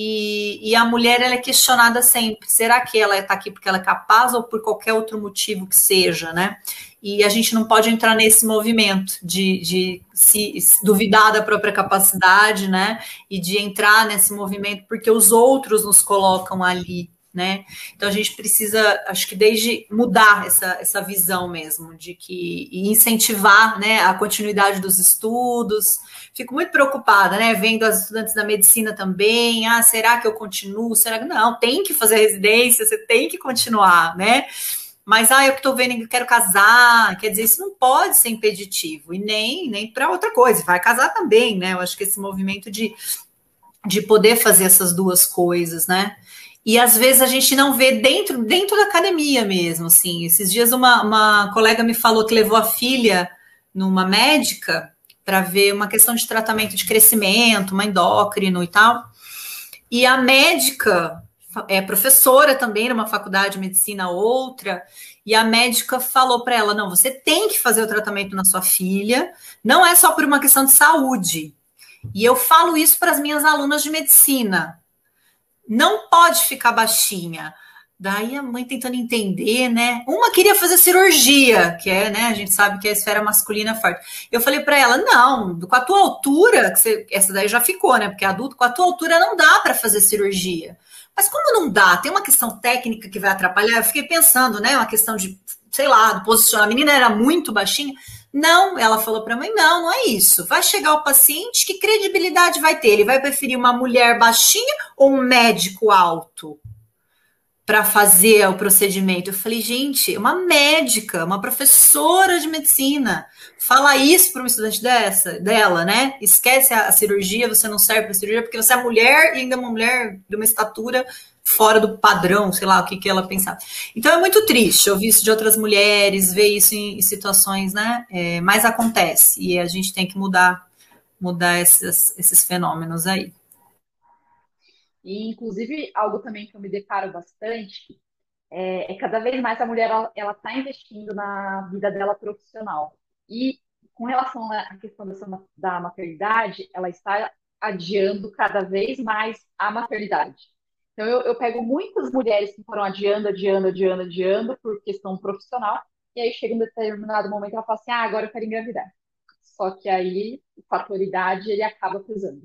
E a mulher, ela é questionada sempre, será que ela está aqui porque ela é capaz ou por qualquer outro motivo que seja, né? e a gente não pode entrar nesse movimento de se duvidar da própria capacidade, né? E de entrar nesse movimento porque os outros nos colocam ali, né? Então a gente precisa, acho que desde mudar essa visão mesmo, de que e incentivar, né, a continuidade dos estudos. Fico muito preocupada, né? Vendo as estudantes da medicina também. Ah, será que eu continuo? Será que não? Tem que fazer residência, você tem que continuar, né? Mas eu que estou vendo que quero casar, quer dizer, isso não pode ser impeditivo, e nem para outra coisa, vai casar também, né? Eu acho que esse movimento de poder fazer essas duas coisas, né? E às vezes a gente não vê dentro da academia mesmo, assim. Esses dias uma colega me falou que levou a filha numa médica para ver uma questão de tratamento de crescimento, uma endócrino e tal. E a médica é professora também numa faculdade de medicina outra, e a médica falou para ela, não, você tem que fazer o tratamento na sua filha, não é só por uma questão de saúde. E eu falo isso para as minhas alunas de medicina. Não pode ficar baixinha. Daí a mãe tentando entender, né? Uma queria fazer cirurgia, que é, né? A gente sabe que é a esfera masculina forte. Eu falei para ela, não, com a tua altura, essa daí já ficou, né? Porque adulto, com a tua altura não dá para fazer cirurgia. Mas como não dá? Tem uma questão técnica que vai atrapalhar. Eu fiquei pensando, né? Uma questão de, sei lá, do posicionamento. A menina era muito baixinha. Não, ela falou para a mãe, não é isso. Vai chegar o paciente, que credibilidade vai ter? Ele vai preferir uma mulher baixinha ou um médico alto para fazer o procedimento? Eu falei, gente, uma médica, uma professora de medicina, fala isso para uma estudante dela, né? Esquece a cirurgia, você não serve para cirurgia porque você é mulher e ainda é uma mulher de uma estatura fora do padrão, sei lá o que ela pensava. Então é muito triste ouvir isso de outras mulheres, ver isso em situações, né? Mas acontece e a gente tem que mudar esses fenômenos aí. E, inclusive, algo também que eu me deparo bastante cada vez mais a mulher ela está investindo na vida dela profissional. E com relação à questão da maternidade, ela está adiando cada vez mais a maternidade. Então, eu pego muitas mulheres que foram adiando por questão profissional, e aí chega um determinado momento ela fala assim, agora eu quero engravidar. Só que aí o fator idade ele acaba pesando,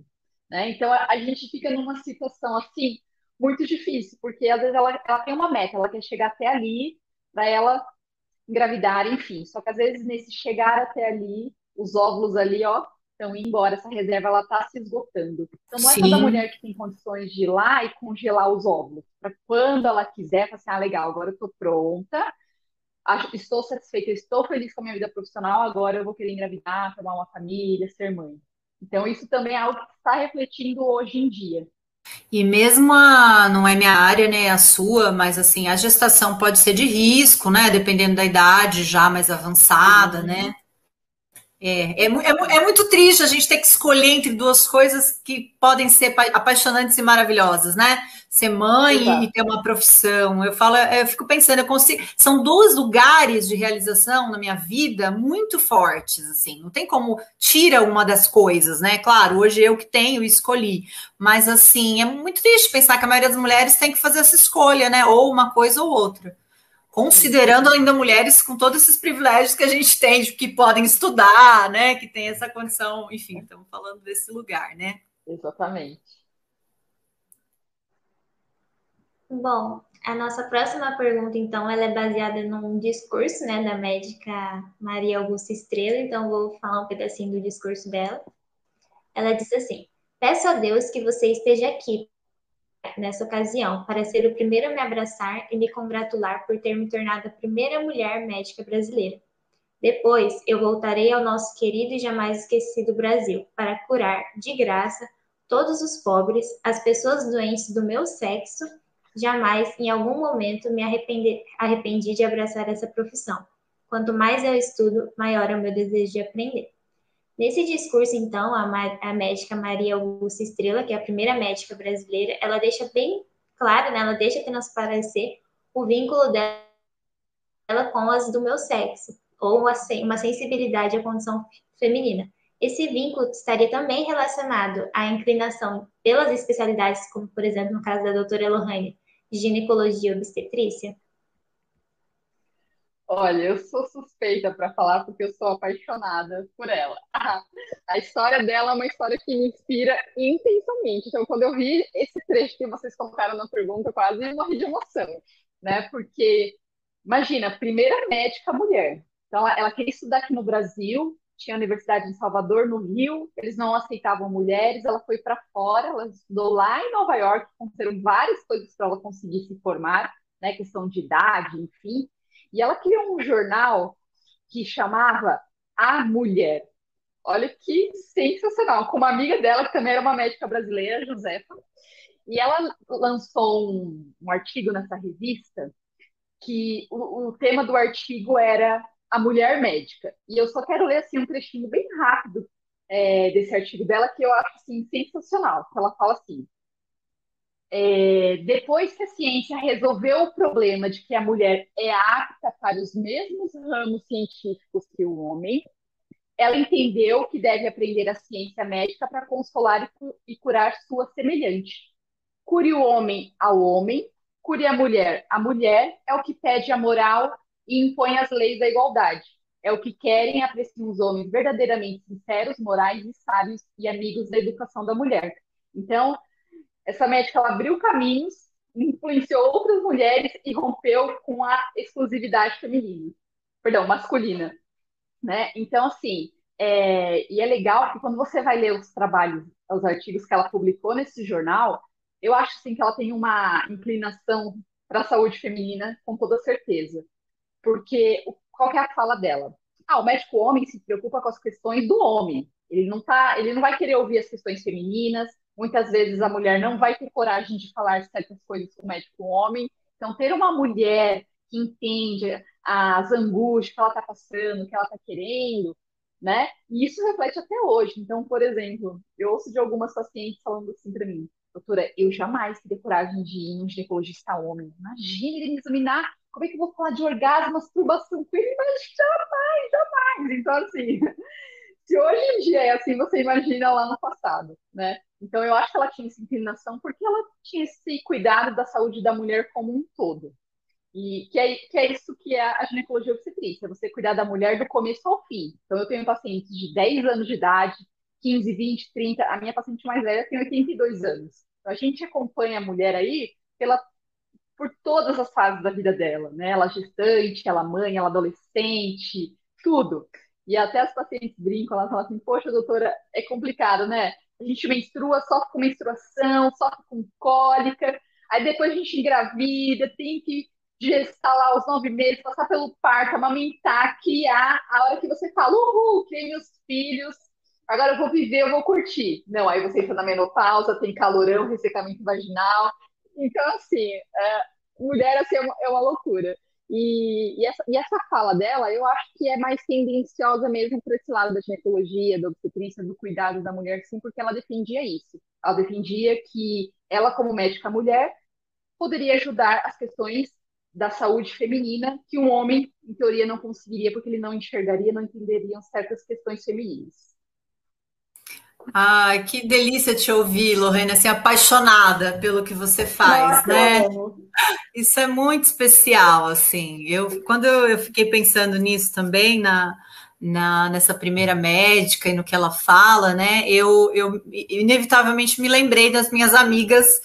né? Então a gente fica numa situação assim muito difícil, porque às vezes ela tem uma meta, ela quer chegar até ali para ela engravidar, enfim. Só que às vezes nesse chegar até ali, os óvulos ali, ó, estão indo embora, essa reserva ela está se esgotando. Então não é toda mulher que tem condições de ir lá e congelar os óvulos, para quando ela quiser, falar assim, legal, agora eu estou pronta, estou satisfeita, estou feliz com a minha vida profissional, agora eu vou querer engravidar, formar uma família, ser mãe. Então isso também é algo que está refletindo hoje em dia. E mesmo não é minha área, né, a sua, mas assim, a gestação pode ser de risco, né, dependendo da idade já mais avançada, né? É muito triste a gente ter que escolher entre duas coisas que podem ser apaixonantes e maravilhosas, né? Ser mãe e ter uma profissão. Eu fico pensando, são dois lugares de realização na minha vida muito fortes, assim. Não tem como tira uma das coisas, né? Claro, hoje eu que tenho e escolhi, mas assim, é muito triste pensar que a maioria das mulheres tem que fazer essa escolha, né? Ou uma coisa ou outra. Considerando ainda mulheres com todos esses privilégios que a gente tem, de que podem estudar, né? Que tem essa condição, enfim, estamos falando desse lugar, né? Exatamente. Bom, a nossa próxima pergunta, então, ela é baseada num discurso, né, da médica Maria Augusta Estrela, então vou falar um pedacinho do discurso dela. Ela diz assim: peço a Deus que você esteja aqui nessa ocasião, para ser o primeiro a me abraçar e me congratular por ter me tornado a primeira mulher médica brasileira. Depois, eu voltarei ao nosso querido e jamais esquecido Brasil, para curar, de graça, todos os pobres, as pessoas doentes do meu sexo. Jamais, em algum momento, me arrependi de abraçar essa profissão. Quanto mais eu estudo, maior é o meu desejo de aprender. Nesse discurso, então, a médica Maria Augusta Estrela, que é a primeira médica brasileira, ela deixa bem claro, né, ela deixa transparecer o vínculo dela com as do meu sexo, ou uma sensibilidade à condição feminina. Esse vínculo estaria também relacionado à inclinação pelas especialidades, como, por exemplo, no caso da doutora Elohane, de ginecologia e obstetrícia? Olha, eu sou suspeita para falar porque eu sou apaixonada por ela. A história dela é uma história que me inspira intensamente. Então, quando eu vi esse trecho que vocês colocaram na pergunta, eu quase morri de emoção, né? Porque, imagina, primeira médica mulher. Então, ela queria estudar aqui no Brasil, tinha a Universidade de Salvador, no Rio, eles não aceitavam mulheres, ela foi para fora, ela estudou lá em Nova York, aconteceram várias coisas para ela conseguir se formar, né? Questão de idade, enfim. E ela criou um jornal que chamava A Mulher. Olha que sensacional. Com uma amiga dela, que também era uma médica brasileira, Josefa. E ela lançou um artigo nessa revista que o tema do artigo era a mulher médica. E eu só quero ler assim, um trechinho bem rápido desse artigo dela, que eu acho assim, sensacional. Ela fala assim: depois que a ciência resolveu o problema de que a mulher é apta para os mesmos ramos científicos que o homem, ela entendeu que deve aprender a ciência médica para consolar e curar sua semelhante. Cure o homem, cure a mulher. A mulher é o que pede a moral e impõe as leis da igualdade. É o que querem e apreciam os homens verdadeiramente sinceros, morais e sábios e amigos da educação da mulher. Então, essa médica ela abriu caminhos, influenciou outras mulheres e rompeu com a exclusividade feminina, perdão, masculina, né? Então, assim, e é legal que quando você vai ler os trabalhos, os artigos que ela publicou nesse jornal, eu acho assim que ela tem uma inclinação para a saúde feminina, com toda certeza. Porque qual que é a fala dela? O médico homem se preocupa com as questões do homem. Ele não vai querer ouvir as questões femininas. Muitas vezes a mulher não vai ter coragem de falar certas coisas com o médico homem. Então, ter uma mulher que entende as angústias que ela está passando, que ela está querendo, né? E isso reflete até hoje. Então, por exemplo, eu ouço de algumas pacientes falando assim para mim: doutora, eu jamais teria coragem de ir num ginecologista homem. Imagina ele me examinar, como é que eu vou falar de orgasmo, masturbação com ele? Mas jamais, jamais. Então, assim, se hoje em dia é assim, você imagina lá no passado, né? Então, eu acho que ela tinha essa inclinação porque ela tinha esse cuidado da saúde da mulher como um todo. E que é isso que é a ginecologia obstetrícia, você cuidar da mulher do começo ao fim. Então, eu tenho pacientes de 10 anos de idade, 15, 20, 30. A minha paciente mais velha tem 82 anos. Então, a gente acompanha a mulher aí por todas as fases da vida dela, né? Ela gestante, ela mãe, ela adolescente, tudo. E até as pacientes brincam, elas falam assim: poxa, doutora, é complicado, né? A gente menstrua, sofre com menstruação, sofre com cólica, aí depois a gente engravida, tem que gestar lá os 9 meses, passar pelo parto, amamentar, criar. A hora que você fala: uhul, criei meus filhos, agora eu vou viver, eu vou curtir. Não, aí você entra na menopausa, tem calorão, ressecamento vaginal. Então, assim, mulher assim, é uma loucura. E essa fala dela, eu acho que é mais tendenciosa mesmo para esse lado da ginecologia, da obstetrícia, do cuidado da mulher, sim, porque ela defendia isso. Ela defendia que ela, como médica mulher, poderia ajudar as questões da saúde feminina que um homem, em teoria, não conseguiria, porque ele não enxergaria, não entenderia certas questões femininas. Ai, que delícia te ouvir, Lorena, assim, apaixonada pelo que você faz, Nossa, né? eu amo. Isso é muito especial, assim. Quando eu fiquei pensando nisso também, nessa primeira médica e no que ela fala, né? Eu inevitavelmente me lembrei das minhas amigas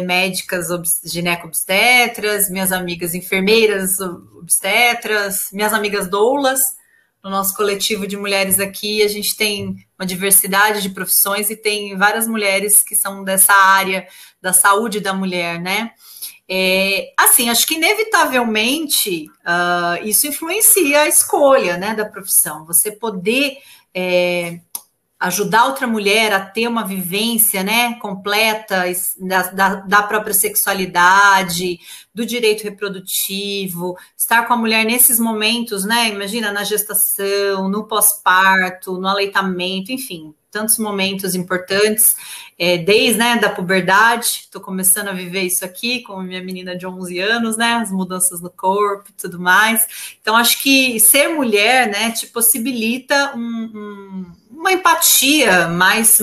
médicas gineco-obstetras, minhas amigas enfermeiras obstetras, minhas amigas doulas. No nosso coletivo de mulheres aqui, a gente tem uma diversidade de profissões e tem várias mulheres que são dessa área da saúde da mulher, né? Assim, acho que inevitavelmente isso influencia a escolha, né, da profissão. Você poder ajudar outra mulher a ter uma vivência, né, completa da própria sexualidade, do direito reprodutivo, estar com a mulher nesses momentos, né, imagina, na gestação, no pós-parto, no aleitamento, enfim, tantos momentos importantes, desde, né, da puberdade, estou começando a viver isso aqui com minha menina de 11 anos, né, as mudanças no corpo e tudo mais. Então, acho que ser mulher, né, te possibilita uma empatia mais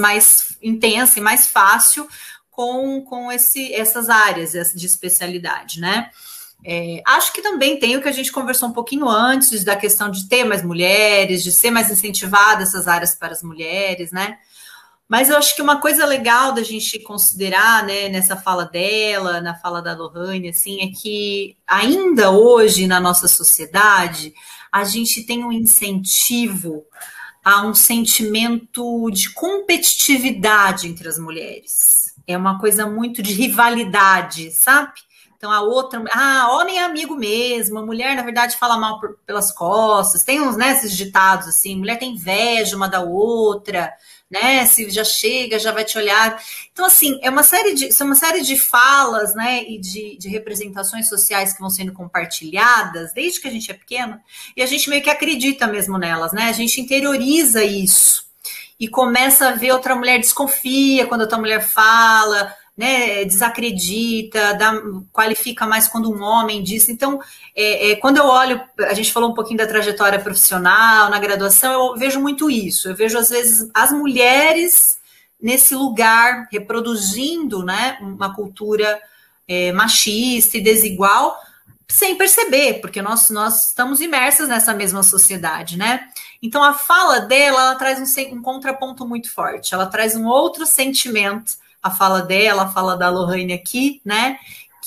intensa e mais fácil com essas áreas de especialidade, né? Acho que também tem o que a gente conversou um pouquinho antes, da questão de ter mais mulheres, de ser mais incentivada essas áreas para as mulheres, né? Mas eu acho que uma coisa legal da gente considerar, né, nessa fala dela, na fala da Lohane, assim, é que ainda hoje na nossa sociedade a gente tem um incentivo a um sentimento de competitividade entre as mulheres. É uma coisa muito de rivalidade, sabe? Então a outra, homem é amigo mesmo, a mulher, na verdade, fala mal pelas costas. Tem uns, né, esses ditados assim, mulher tem inveja uma da outra, né? Se já chega, já vai te olhar. Então, assim, são uma série de falas, né, e de representações sociais que vão sendo compartilhadas desde que a gente é pequeno, e a gente meio que acredita mesmo nelas, né? A gente interioriza isso e começa a ver outra mulher, desconfia quando outra mulher fala, né, desacredita, qualifica mais quando um homem diz. Então, quando eu olho, a gente falou um pouquinho da trajetória profissional, na graduação, eu vejo muito isso. Eu vejo, às vezes, as mulheres nesse lugar, reproduzindo, né, uma cultura machista e desigual, sem perceber, porque nós estamos imersas nessa mesma sociedade, né? Então, a fala dela, ela traz um contraponto muito forte, ela traz um outro sentimento, a fala dela, a fala da Lohane aqui, né?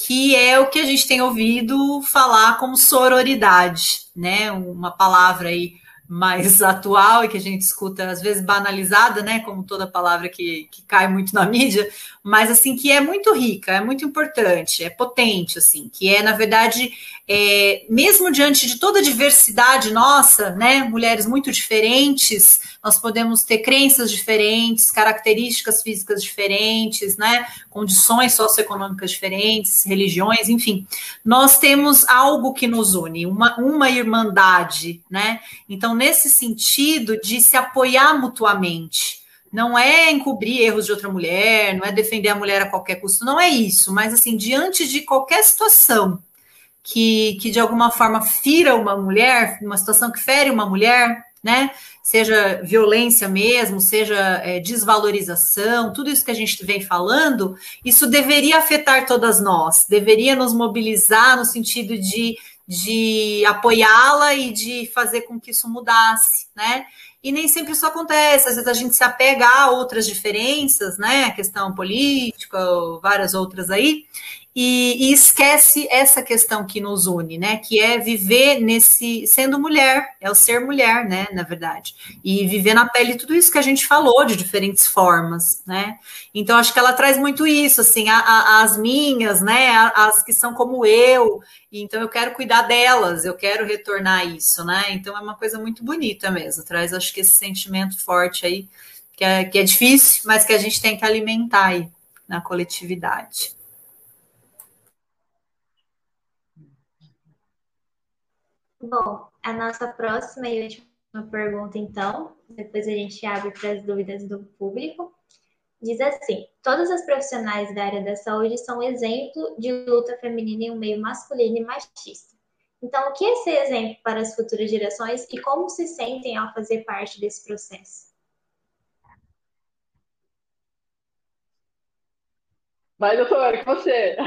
Que é o que a gente tem ouvido falar como sororidade, né? Uma palavra aí mais atual e que a gente escuta, às vezes, banalizada, né? Como toda palavra que cai muito na mídia, mas, assim, que é muito rica, é muito importante, é potente, assim, que é, na verdade, mesmo diante de toda a diversidade nossa, né? Mulheres muito diferentes, nós podemos ter crenças diferentes, características físicas diferentes, né? Condições socioeconômicas diferentes, religiões, enfim. Nós temos algo que nos une, uma irmandade, né? Então, nesse sentido de se apoiar mutuamente, não é encobrir erros de outra mulher, não é defender a mulher a qualquer custo, não é isso, mas, assim, diante de qualquer situação que de alguma forma fira uma mulher, uma situação que fere uma mulher, né? Seja violência mesmo, seja desvalorização, tudo isso que a gente vem falando, isso deveria afetar todas nós, deveria nos mobilizar no sentido de apoiá-la e de fazer com que isso mudasse, né? E nem sempre isso acontece, às vezes a gente se apega a outras diferenças, né? A questão política, várias outras aí, e esquece essa questão que nos une, né? Que é viver sendo mulher, é o ser mulher, né? Na verdade, e viver na pele tudo isso que a gente falou de diferentes formas, né? Então acho que ela traz muito isso, assim, as minhas, né? As que são como eu, e então eu quero cuidar delas, eu quero retornar isso, né? Então é uma coisa muito bonita mesmo, traz, acho que esse sentimento forte aí, que é difícil, mas que a gente tem que alimentar aí na coletividade. Bom, a nossa próxima e última pergunta, então, depois a gente abre para as dúvidas do público. Diz assim: todas as profissionais da área da saúde são exemplo de luta feminina em um meio masculino e machista. Então, o que é ser exemplo para as futuras gerações e como se sentem ao fazer parte desse processo? Vai, doutora, que você.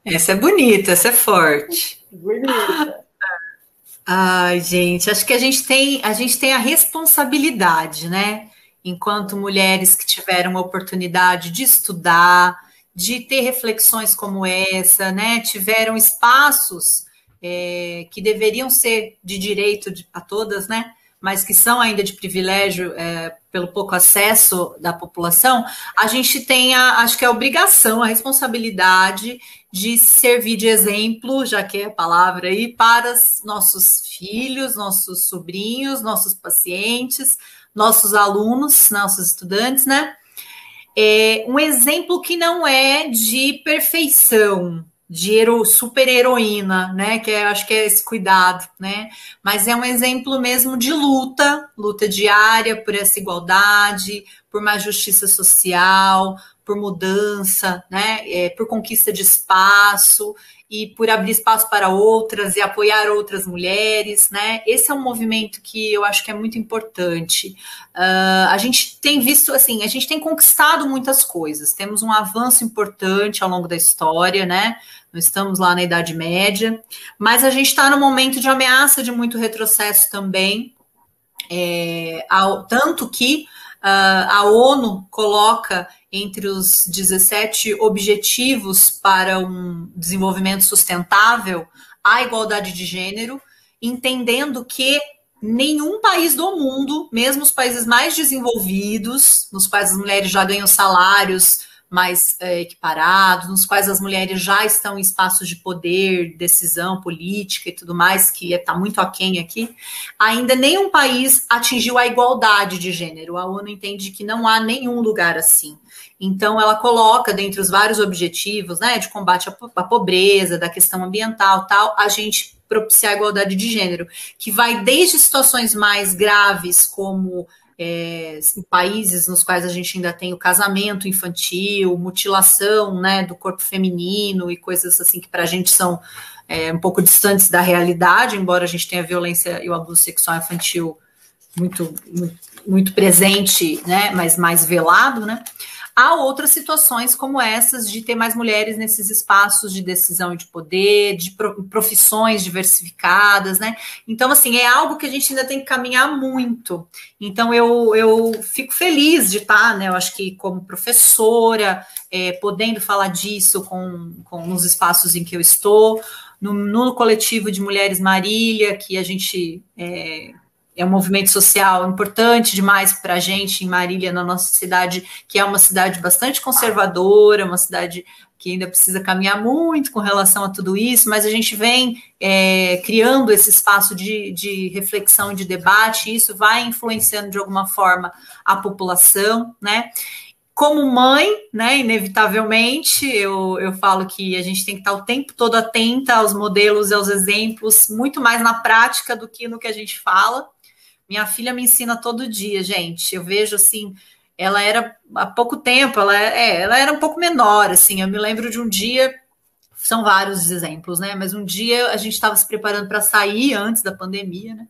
Essa é bonita, essa é forte. Bonita. Ai, gente, acho que a gente tem a responsabilidade, né? Enquanto mulheres que tiveram a oportunidade de estudar, de ter reflexões como essa, né? Tiveram espaços que deveriam ser de direito a todas, né? Mas que são ainda de privilégio pelo pouco acesso da população, a gente tem, acho que a obrigação, a responsabilidade de servir de exemplo, já que é a palavra aí, para nossos filhos, nossos sobrinhos, nossos pacientes, nossos alunos, nossos estudantes, né? Um exemplo que não é de perfeição, de super heroína, né? Que acho que é esse cuidado, né? Mas é um exemplo mesmo de luta diária por essa igualdade, por mais justiça social, por mudança, né, por conquista de espaço e por abrir espaço para outras e apoiar outras mulheres, né? Esse é um movimento que eu acho que é muito importante. A gente tem visto, assim, a gente tem conquistado muitas coisas, temos um avanço importante ao longo da história, né? Nós estamos lá na Idade Média, mas a gente está no momento de ameaça de muito retrocesso também, tanto que a ONU coloca entre os 17 objetivos para um desenvolvimento sustentável a igualdade de gênero, entendendo que nenhum país do mundo, mesmo os países mais desenvolvidos, nos quais as mulheres já ganham salários mais equiparados, nos quais as mulheres já estão em espaços de poder, decisão política e tudo mais, que está muito aquém aqui, ainda nenhum país atingiu a igualdade de gênero. A ONU entende que não há nenhum lugar assim. Então, ela coloca, dentre os vários objetivos, né, de combate à pobreza, da questão ambiental, tal, a gente propiciar a igualdade de gênero, que vai desde situações mais graves, como em países nos quais a gente ainda tem o casamento infantil, mutilação, né, do corpo feminino e coisas assim que para a gente são um pouco distantes da realidade, embora a gente tenha a violência e o abuso sexual infantil muito presente, né, mas mais velado, né? Há outras situações como essas de ter mais mulheres nesses espaços de decisão e de poder, de profissões diversificadas, né? Então, assim, é algo que a gente ainda tem que caminhar muito. Então, eu fico feliz de estar, né? Eu acho que como professora, podendo falar disso nos espaços em que eu estou, no coletivo de Mulheres Marília, que a gente é um movimento social importante demais para a gente em Marília, na nossa cidade, que é uma cidade bastante conservadora, uma cidade que ainda precisa caminhar muito com relação a tudo isso, mas a gente vem criando esse espaço de reflexão e de debate, e isso vai influenciando de alguma forma a população, né? Como mãe, né, inevitavelmente, eu falo que a gente tem que estar o tempo todo atenta aos modelos e aos exemplos, muito mais na prática do que no que a gente fala. Minha filha me ensina todo dia, gente. Eu vejo, assim, ela era, há pouco tempo, ela era um pouco menor, assim. Eu me lembro de um dia, são vários exemplos, né? Mas um dia a gente estava se preparando para sair antes da pandemia, né?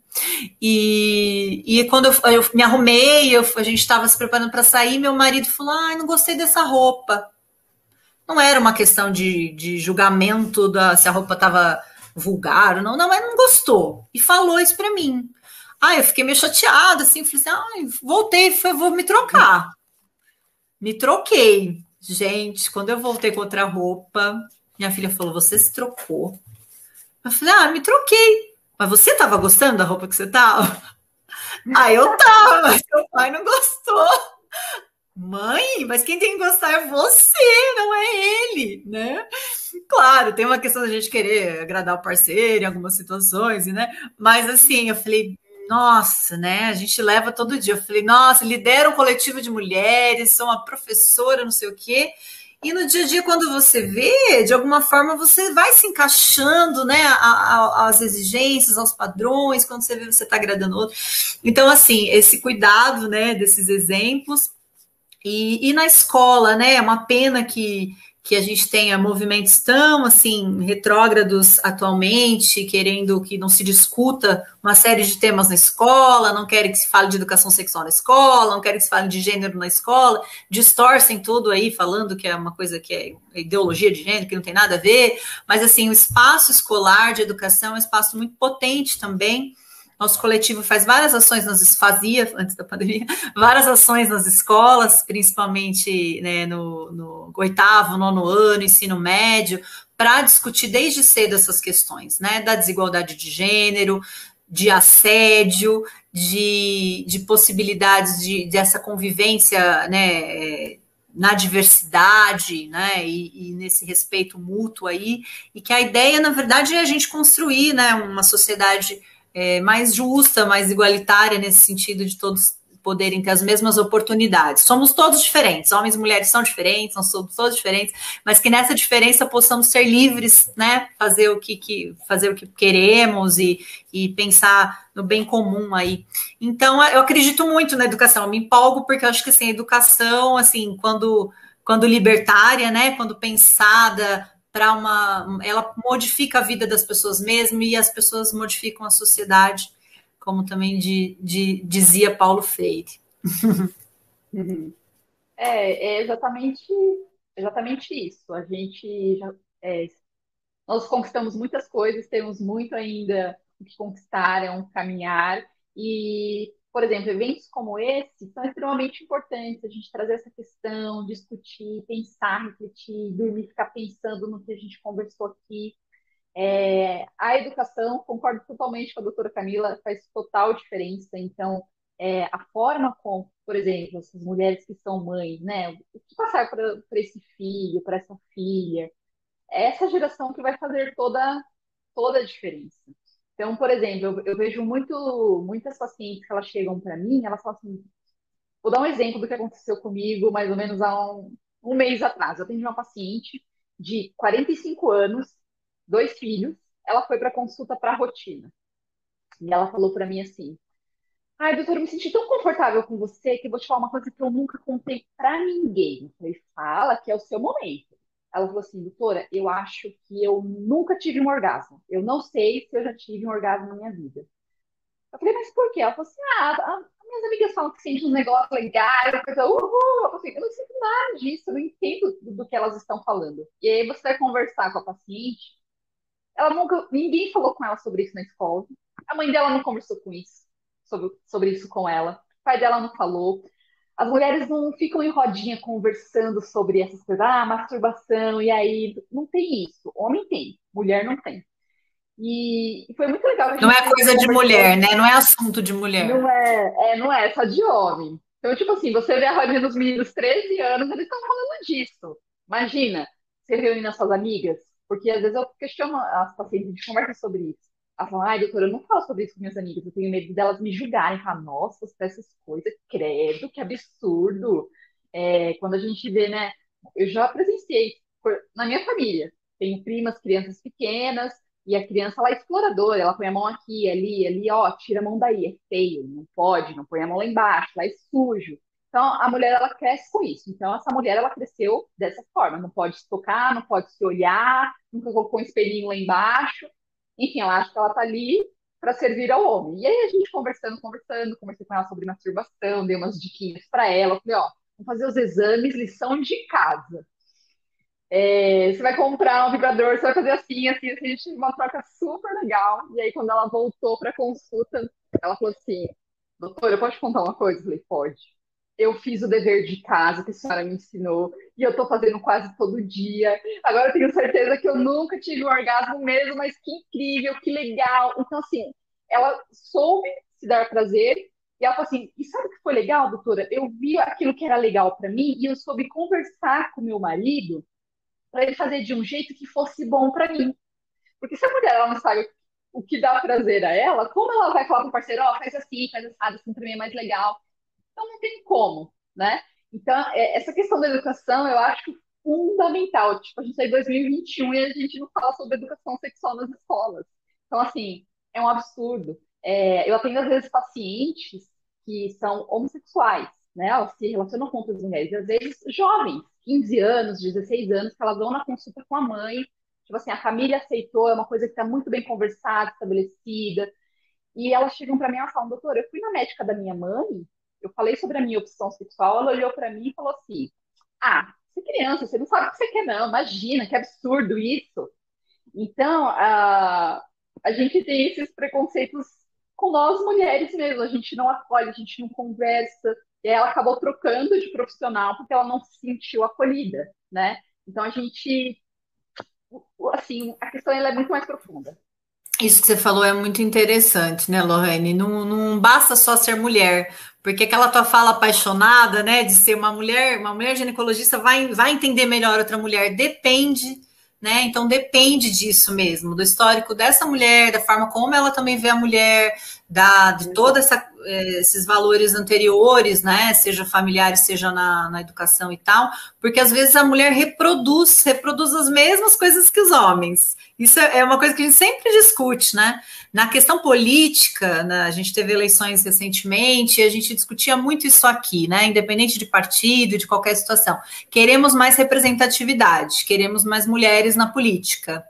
E quando eu me arrumei, a gente estava se preparando para sair, meu marido falou: ai, não gostei dessa roupa. Não era uma questão de julgamento se a roupa estava vulgar ou não, mas não gostou. E falou isso para mim. Eu fiquei meio chateada, assim, falei assim, voltei, vou me trocar. Me troquei. Gente, quando eu voltei com outra roupa, minha filha falou, você se trocou? Eu falei, me troquei. Mas você estava gostando da roupa que você estava? Eu tava, mas seu pai não gostou. Mãe, mas quem tem que gostar é você, não é ele, né? Claro, tem uma questão da gente querer agradar o parceiro em algumas situações, né? Mas assim, eu falei, nossa, né? A gente leva todo dia. Eu falei, nossa, lidero um coletivo de mulheres, sou uma professora, não sei o quê. E no dia a dia, quando você vê, de alguma forma, você vai se encaixando, né? Às exigências, aos padrões, quando você vê, você está agradando outro. Então, assim, esse cuidado, né, desses exemplos. E na escola, né? É uma pena que a gente tenha movimentos tão, assim, retrógrados atualmente, querendo que não se discuta uma série de temas na escola, não querem que se fale de educação sexual na escola, não querem que se fale de gênero na escola, distorcem tudo aí, falando que é uma coisa que é ideologia de gênero, que não tem nada a ver, mas, assim, o espaço escolar de educação é um espaço muito potente também. Nosso coletivo faz várias ações, fazia, antes da pandemia, várias ações nas escolas, principalmente, né, no 8º, 9º ano, ensino médio, para discutir desde cedo essas questões, né, da desigualdade de gênero, de assédio, de possibilidades dessa convivência, né, na diversidade, né, e nesse respeito mútuo aí, e que a ideia, na verdade, é a gente construir, né, uma sociedade mais justa, mais igualitária, nesse sentido de todos poderem ter as mesmas oportunidades. Somos todos diferentes, homens e mulheres são diferentes, nós somos todos diferentes, mas que nessa diferença possamos ser livres, né? Fazer o que queremos e pensar no bem comum aí. Então, eu acredito muito na educação, eu me empolgo porque eu acho que assim, a educação, assim, quando libertária, né? Quando pensada ela modifica a vida das pessoas mesmo e as pessoas modificam a sociedade, como também dizia Paulo Freire. É exatamente isso. A gente nós conquistamos muitas coisas, temos muito ainda o que conquistar, é um caminhar. E, por exemplo, eventos como esse são extremamente importantes. A gente trazer essa questão, discutir, pensar, refletir, dormir, ficar pensando no que a gente conversou aqui. A educação, concordo totalmente com a doutora Camila, faz total diferença. Então, a forma como, por exemplo, essas mulheres que são mães, né, o que passar para esse filho, para essa filha, é essa geração que vai fazer toda a diferença. Então, por exemplo, eu vejo muitas pacientes que elas chegam para mim, elas falam assim, vou dar um exemplo do que aconteceu comigo mais ou menos há um mês atrás. Eu atendi uma paciente de 45 anos, 2 filhos, ela foi para consulta para rotina. E ela falou para mim assim, ai, doutora, eu me senti tão confortável com você que eu vou te falar uma coisa que eu nunca contei para ninguém. Eu falei, fala que é o seu momento. Ela falou assim, doutora, eu acho que eu nunca tive um orgasmo. Eu não sei se eu já tive um orgasmo na minha vida. Eu falei, mas por quê? Ela falou assim, minhas amigas falam que sente um negócio legal. Eu falei, uhul. Eu falei, eu não sinto nada disso, eu não entendo do que elas estão falando. E aí você vai conversar com a paciente, ninguém falou com ela sobre isso na escola. A mãe dela não conversou com isso, sobre isso com ela. O pai dela não falou. As mulheres não ficam em rodinha conversando sobre essas coisas, masturbação, e aí não tem isso. Homem tem, mulher não tem. E foi muito legal. Não é coisa de mulher, né? Não é assunto de mulher. Não é só de homem. Então, tipo assim, você vê a rodinha dos meninos 13 anos, eles estão falando disso. Imagina, você reunindo as suas amigas, porque às vezes eu questiono as pacientes, a gente conversa sobre isso. Elas falam, ai, doutora, eu não falo sobre isso com minhas amigas, eu tenho medo delas me julgarem. Falar, nossa, você faz essas coisas, credo, que absurdo. Quando a gente vê, né? Eu já presenciei na minha família. Tenho primas, crianças pequenas, e a criança, ela é exploradora, ela põe a mão aqui, ali, ó, tira a mão daí, é feio, não pode, não põe a mão lá embaixo, lá é sujo. Então, a mulher, ela cresce com isso. Então, essa mulher, ela cresceu dessa forma, não pode se tocar, não pode se olhar, nunca colocou um espelhinho lá embaixo. Enfim, ela acha que ela tá ali para servir ao homem. E aí, a gente conversei com ela sobre masturbação, dei umas diquinhas para ela, falei, ó, vamos fazer os exames, lição de casa. Você vai comprar um vibrador, você vai fazer assim, a gente teve uma troca super legal. E aí, quando ela voltou para consulta, ela falou assim, doutora, eu posso te contar uma coisa? Eu falei, pode. Eu fiz o dever de casa que a senhora me ensinou e eu tô fazendo quase todo dia. Agora eu tenho certeza que eu nunca tive um orgasmo mesmo, mas que incrível, que legal. Então, assim, ela soube se dar prazer e ela falou assim, e sabe o que foi legal, doutora? Eu vi aquilo que era legal para mim e eu soube conversar com meu marido para ele fazer de um jeito que fosse bom para mim. Porque se a mulher ela não sabe o que dá prazer a ela, como ela vai falar para o parceiro, ó, faz assim, assim para mim é mais legal. Então não tem como, né? Então, essa questão da educação eu acho fundamental. Tipo, a gente está em 2021 e a gente não fala sobre educação sexual nas escolas. Então, assim, é um absurdo. Eu atendo, às vezes, pacientes que são homossexuais, né? Elas se relacionam com outras mulheres, e às vezes jovens, 15 anos, 16 anos, que elas vão na consulta com a mãe. Tipo assim, a família aceitou, é uma coisa que está muito bem conversada, estabelecida. E elas chegam para mim e falam, doutora, eu fui na médica da minha mãe, eu falei sobre a minha opção sexual, ela olhou para mim e falou assim, você é criança, você não sabe o que você quer não, imagina, que absurdo isso. Então, a gente tem esses preconceitos com nós mulheres mesmo, a gente não acolhe, a gente não conversa, e ela acabou trocando de profissional porque ela não se sentiu acolhida, né? Então, assim, a questão ela é muito mais profunda. Isso que você falou é muito interessante, né, Lorraine? Não basta só ser mulher, porque aquela tua fala apaixonada, né, de ser uma mulher ginecologista vai entender melhor outra mulher, depende, né? Então depende disso mesmo, do histórico dessa mulher, da forma como ela também vê a mulher, de toda esses valores anteriores, né, seja familiares, seja na educação e tal, porque às vezes a mulher reproduz as mesmas coisas que os homens. Isso é uma coisa que a gente sempre discute, né? Na questão política, né, a gente teve eleições recentemente, e a gente discutia muito isso aqui, né? Independente de partido, de qualquer situação. Queremos mais representatividade, queremos mais mulheres na política,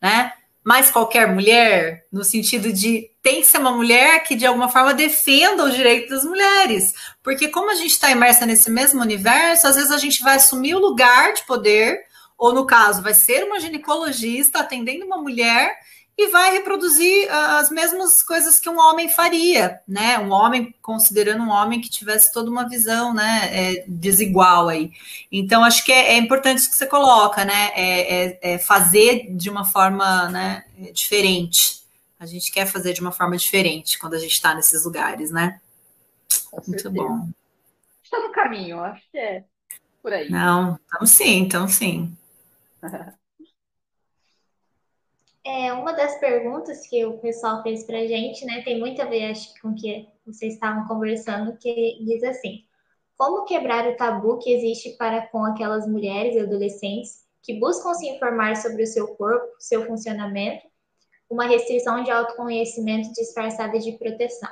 né? Mas qualquer mulher, no sentido de tem que ser uma mulher que de alguma forma defenda os direitos das mulheres, porque como a gente está imersa nesse mesmo universo, às vezes a gente vai assumir o lugar de poder, ou no caso, vai ser uma ginecologista atendendo uma mulher e vai reproduzir as mesmas coisas que um homem faria, né? Um homem, considerando um homem que tivesse toda uma visão, né, desigual aí. Então, acho que é importante isso que você coloca, né? Fazer de uma forma, né, diferente. A gente quer fazer de uma forma diferente quando a gente está nesses lugares, né? Muito bom. Está no caminho, acho que é por aí. Não, estamos sim. Uma das perguntas que o pessoal fez para a gente, né, tem muito a ver, acho que, com o que vocês estavam conversando, que diz assim: como quebrar o tabu que existe para com aquelas mulheres e adolescentes que buscam se informar sobre o seu corpo, seu funcionamento, uma restrição de autoconhecimento disfarçada de proteção?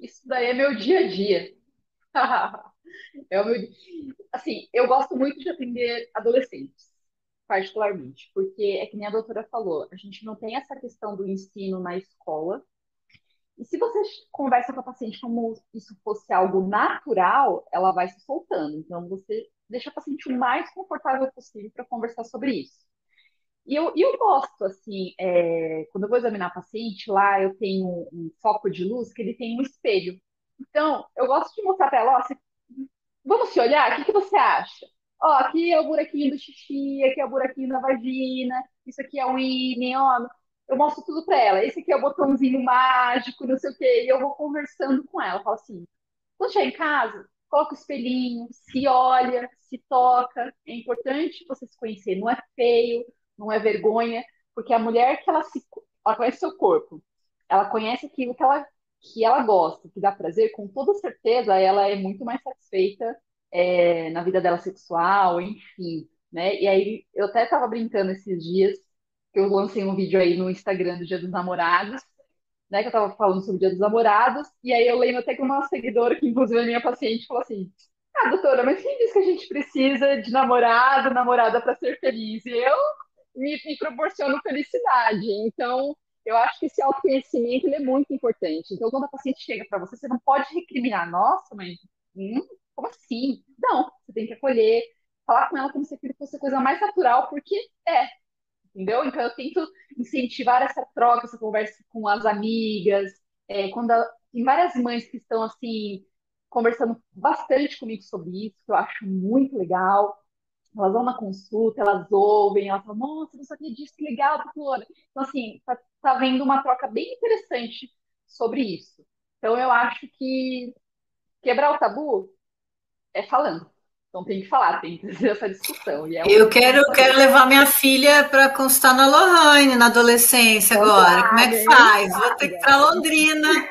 Isso daí é meu dia a dia. Assim, eu gosto muito de atender adolescentes, particularmente, porque é que nem a doutora falou, a gente não tem essa questão do ensino na escola. E se você conversa com a paciente como isso fosse algo natural, ela vai se soltando. Então, você deixa a paciente o mais confortável possível para conversar sobre isso. E eu gosto, assim, quando eu vou examinar a paciente, lá eu tenho um foco de luz que ele tem um espelho. Então, eu gosto de mostrar para ela, ó, vamos se olhar? O que que você acha? Ó, aqui é o buraquinho do xixi, aqui é o buraquinho da vagina, isso aqui é o ímen, ó. Eu mostro tudo pra ela. Esse aqui é o botãozinho mágico, não sei o quê. E eu vou conversando com ela. Falo assim, quando chegar em casa, coloca o espelhinho, se olha, se toca. É importante você se conhecer. Não é feio, não é vergonha, porque a mulher que ela conhece seu corpo. Ela conhece aquilo que ela gosta, que dá prazer, com toda certeza ela é muito mais satisfeita na vida dela sexual, enfim, né? E aí eu até estava brincando esses dias que eu lancei um vídeo aí no Instagram do Dia dos Namorados, né? Que eu estava falando sobre o Dia dos Namorados, e aí eu lembro até que uma seguidora, que inclusive é minha paciente, falou assim: ah, doutora, mas quem disse que a gente precisa de namorado, namorada para ser feliz? E eu me proporciono felicidade. Então, eu acho que esse autoconhecimento ele é muito importante. Então, quando a paciente chega para você, você não pode recriminar. Nossa, mas como assim? Não, você tem que acolher, falar com ela como se aquilo fosse a coisa mais natural, porque entendeu? Então, eu tento incentivar essa troca, essa conversa com as amigas. Tem várias mães que estão, assim, conversando bastante comigo sobre isso, que eu acho muito legal. Elas vão na consulta, elas ouvem, elas falam, nossa, não sabia disso, que legal, doutora. Então, assim, tá havendo uma troca bem interessante sobre isso. Então, eu acho que quebrar o tabu é falando. Então, tem que falar, tem que fazer essa discussão. Eu quero levar minha filha para constar na Lohane, na adolescência agora. Como é que faz? Vou ter que ir para Londrina.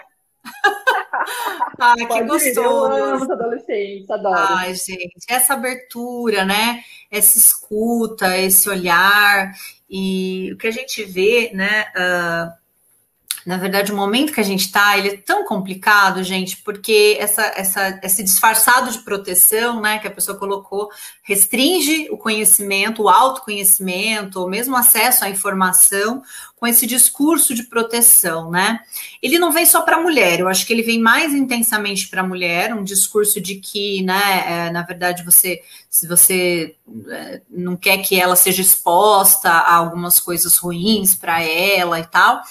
Ai, que gostoso. Eu amo os adolescentes, adoro. Ai, gente, essa abertura, né? Essa escuta, esse olhar. E o que a gente vê, né? Na verdade, o momento que a gente está, ele é tão complicado, gente, porque esse disfarçado de proteção, né, que a pessoa colocou, restringe o conhecimento, o autoconhecimento, ou mesmo acesso à informação, com esse discurso de proteção, né? Ele não vem só para a mulher, eu acho que ele vem mais intensamente para a mulher, um discurso de que, né, na verdade, se você não quer que ela seja exposta a algumas coisas ruins para ela e tal,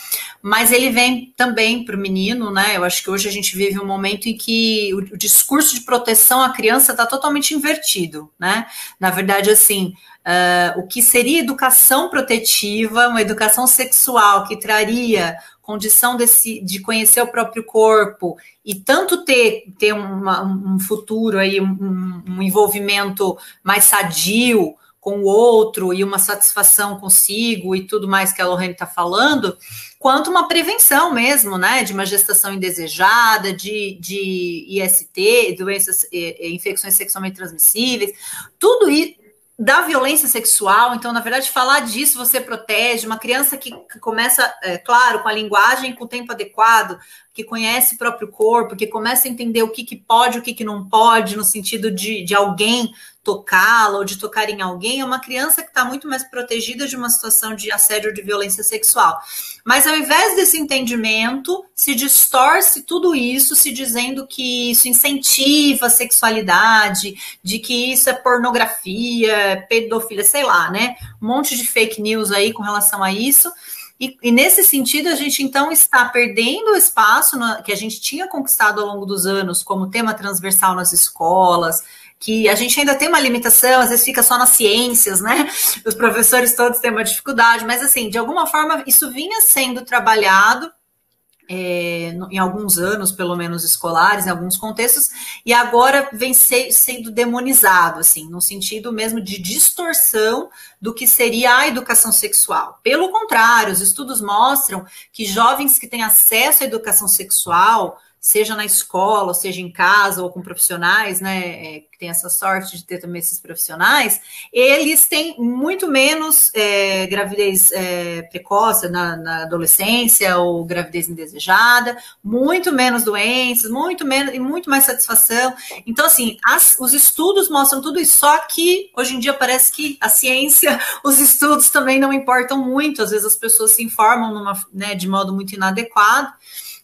mas ele vem também para o menino, né? Eu acho que hoje a gente vive um momento em que o discurso de proteção à criança está totalmente invertido, né? Na verdade, assim, o que seria educação protetiva, uma educação sexual que traria condição de conhecer o próprio corpo e tanto ter um futuro aí, um envolvimento mais sadio com o outro e uma satisfação consigo e tudo mais que a Lohane está falando, quanto uma prevenção mesmo, né, de uma gestação indesejada, de IST, doenças, infecções sexualmente transmissíveis, tudo isso, da violência sexual. Então, na verdade, falar disso você protege uma criança que começa, claro, com a linguagem, com o tempo adequado, que conhece o próprio corpo, que começa a entender o que pode, o que não pode, no sentido de alguém tocá-la ou de tocar em alguém, é uma criança que está muito mais protegida de uma situação de assédio ou de violência sexual. Mas ao invés desse entendimento, se distorce tudo isso, se dizendo que isso incentiva a sexualidade, de que isso é pornografia, pedofilia, sei lá, né? Um monte de fake news aí com relação a isso. E nesse sentido, a gente então está perdendo o espaço que a gente tinha conquistado ao longo dos anos como tema transversal nas escolas, que a gente ainda tem uma limitação, às vezes fica só nas ciências, né? Os professores todos têm uma dificuldade, mas assim, de alguma forma, isso vinha sendo trabalhado em alguns anos, pelo menos escolares, em alguns contextos, e agora vem sendo demonizado, assim, no sentido mesmo de distorção do que seria a educação sexual. Pelo contrário, os estudos mostram que jovens que têm acesso à educação sexual, seja na escola, ou seja em casa, ou com profissionais, né, que tem essa sorte de ter também esses profissionais, eles têm muito menos gravidez precoce na adolescência, ou gravidez indesejada, muito menos doenças, muito menos e muito mais satisfação. Então, assim, os estudos mostram tudo isso, só que hoje em dia parece que a ciência, os estudos também não importam muito, às vezes as pessoas se informam de modo muito inadequado,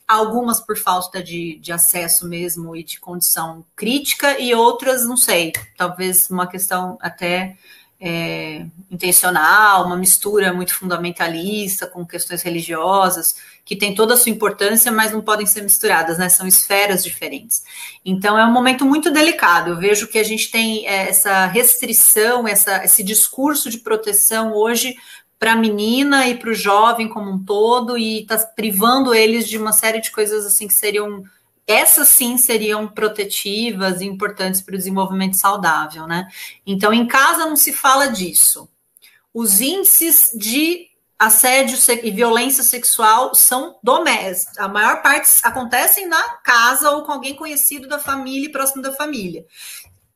algumas por falta de acesso mesmo e de condição crítica, e outras, não sei, talvez uma questão até intencional, uma mistura muito fundamentalista com questões religiosas, que tem toda a sua importância, mas não podem ser misturadas, né? São esferas diferentes. Então, é um momento muito delicado. Eu vejo que a gente tem essa restrição, esse discurso de proteção hoje para a menina e para o jovem como um todo, e está privando eles de uma série de coisas assim que seriam, essas sim seriam protetivas e importantes para o desenvolvimento saudável, né? Então, em casa não se fala disso. Os índices de assédio e violência sexual são domésticos. A maior parte acontecem na casa ou com alguém conhecido da família e próximo da família.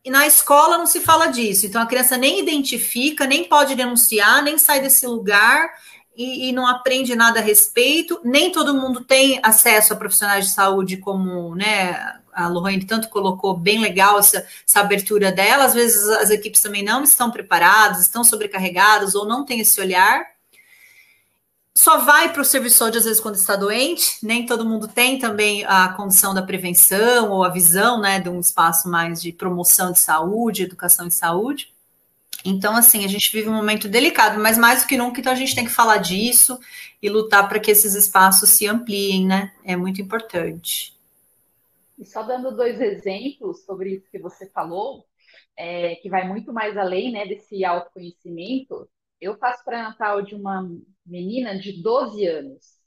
E na escola não se fala disso. Então, a criança nem identifica, nem pode denunciar, nem sai desse lugar e não aprende nada a respeito. Nem todo mundo tem acesso a profissionais de saúde, como, né, a Lohane tanto colocou, bem legal essa abertura dela. Às vezes as equipes também não estão preparadas, estão sobrecarregadas ou não têm esse olhar. Só vai para o serviço de saúde, às vezes, quando está doente, nem todo mundo tem também a condição da prevenção ou a visão, né, de um espaço mais de promoção de saúde, educação de saúde. Então, assim, a gente vive um momento delicado, mas mais do que nunca, então a gente tem que falar disso e lutar para que esses espaços se ampliem, né? É muito importante. E só dando 2 exemplos sobre isso que você falou, que vai muito mais além, né, desse autoconhecimento. Eu faço pré-natal de uma menina de 12 anos.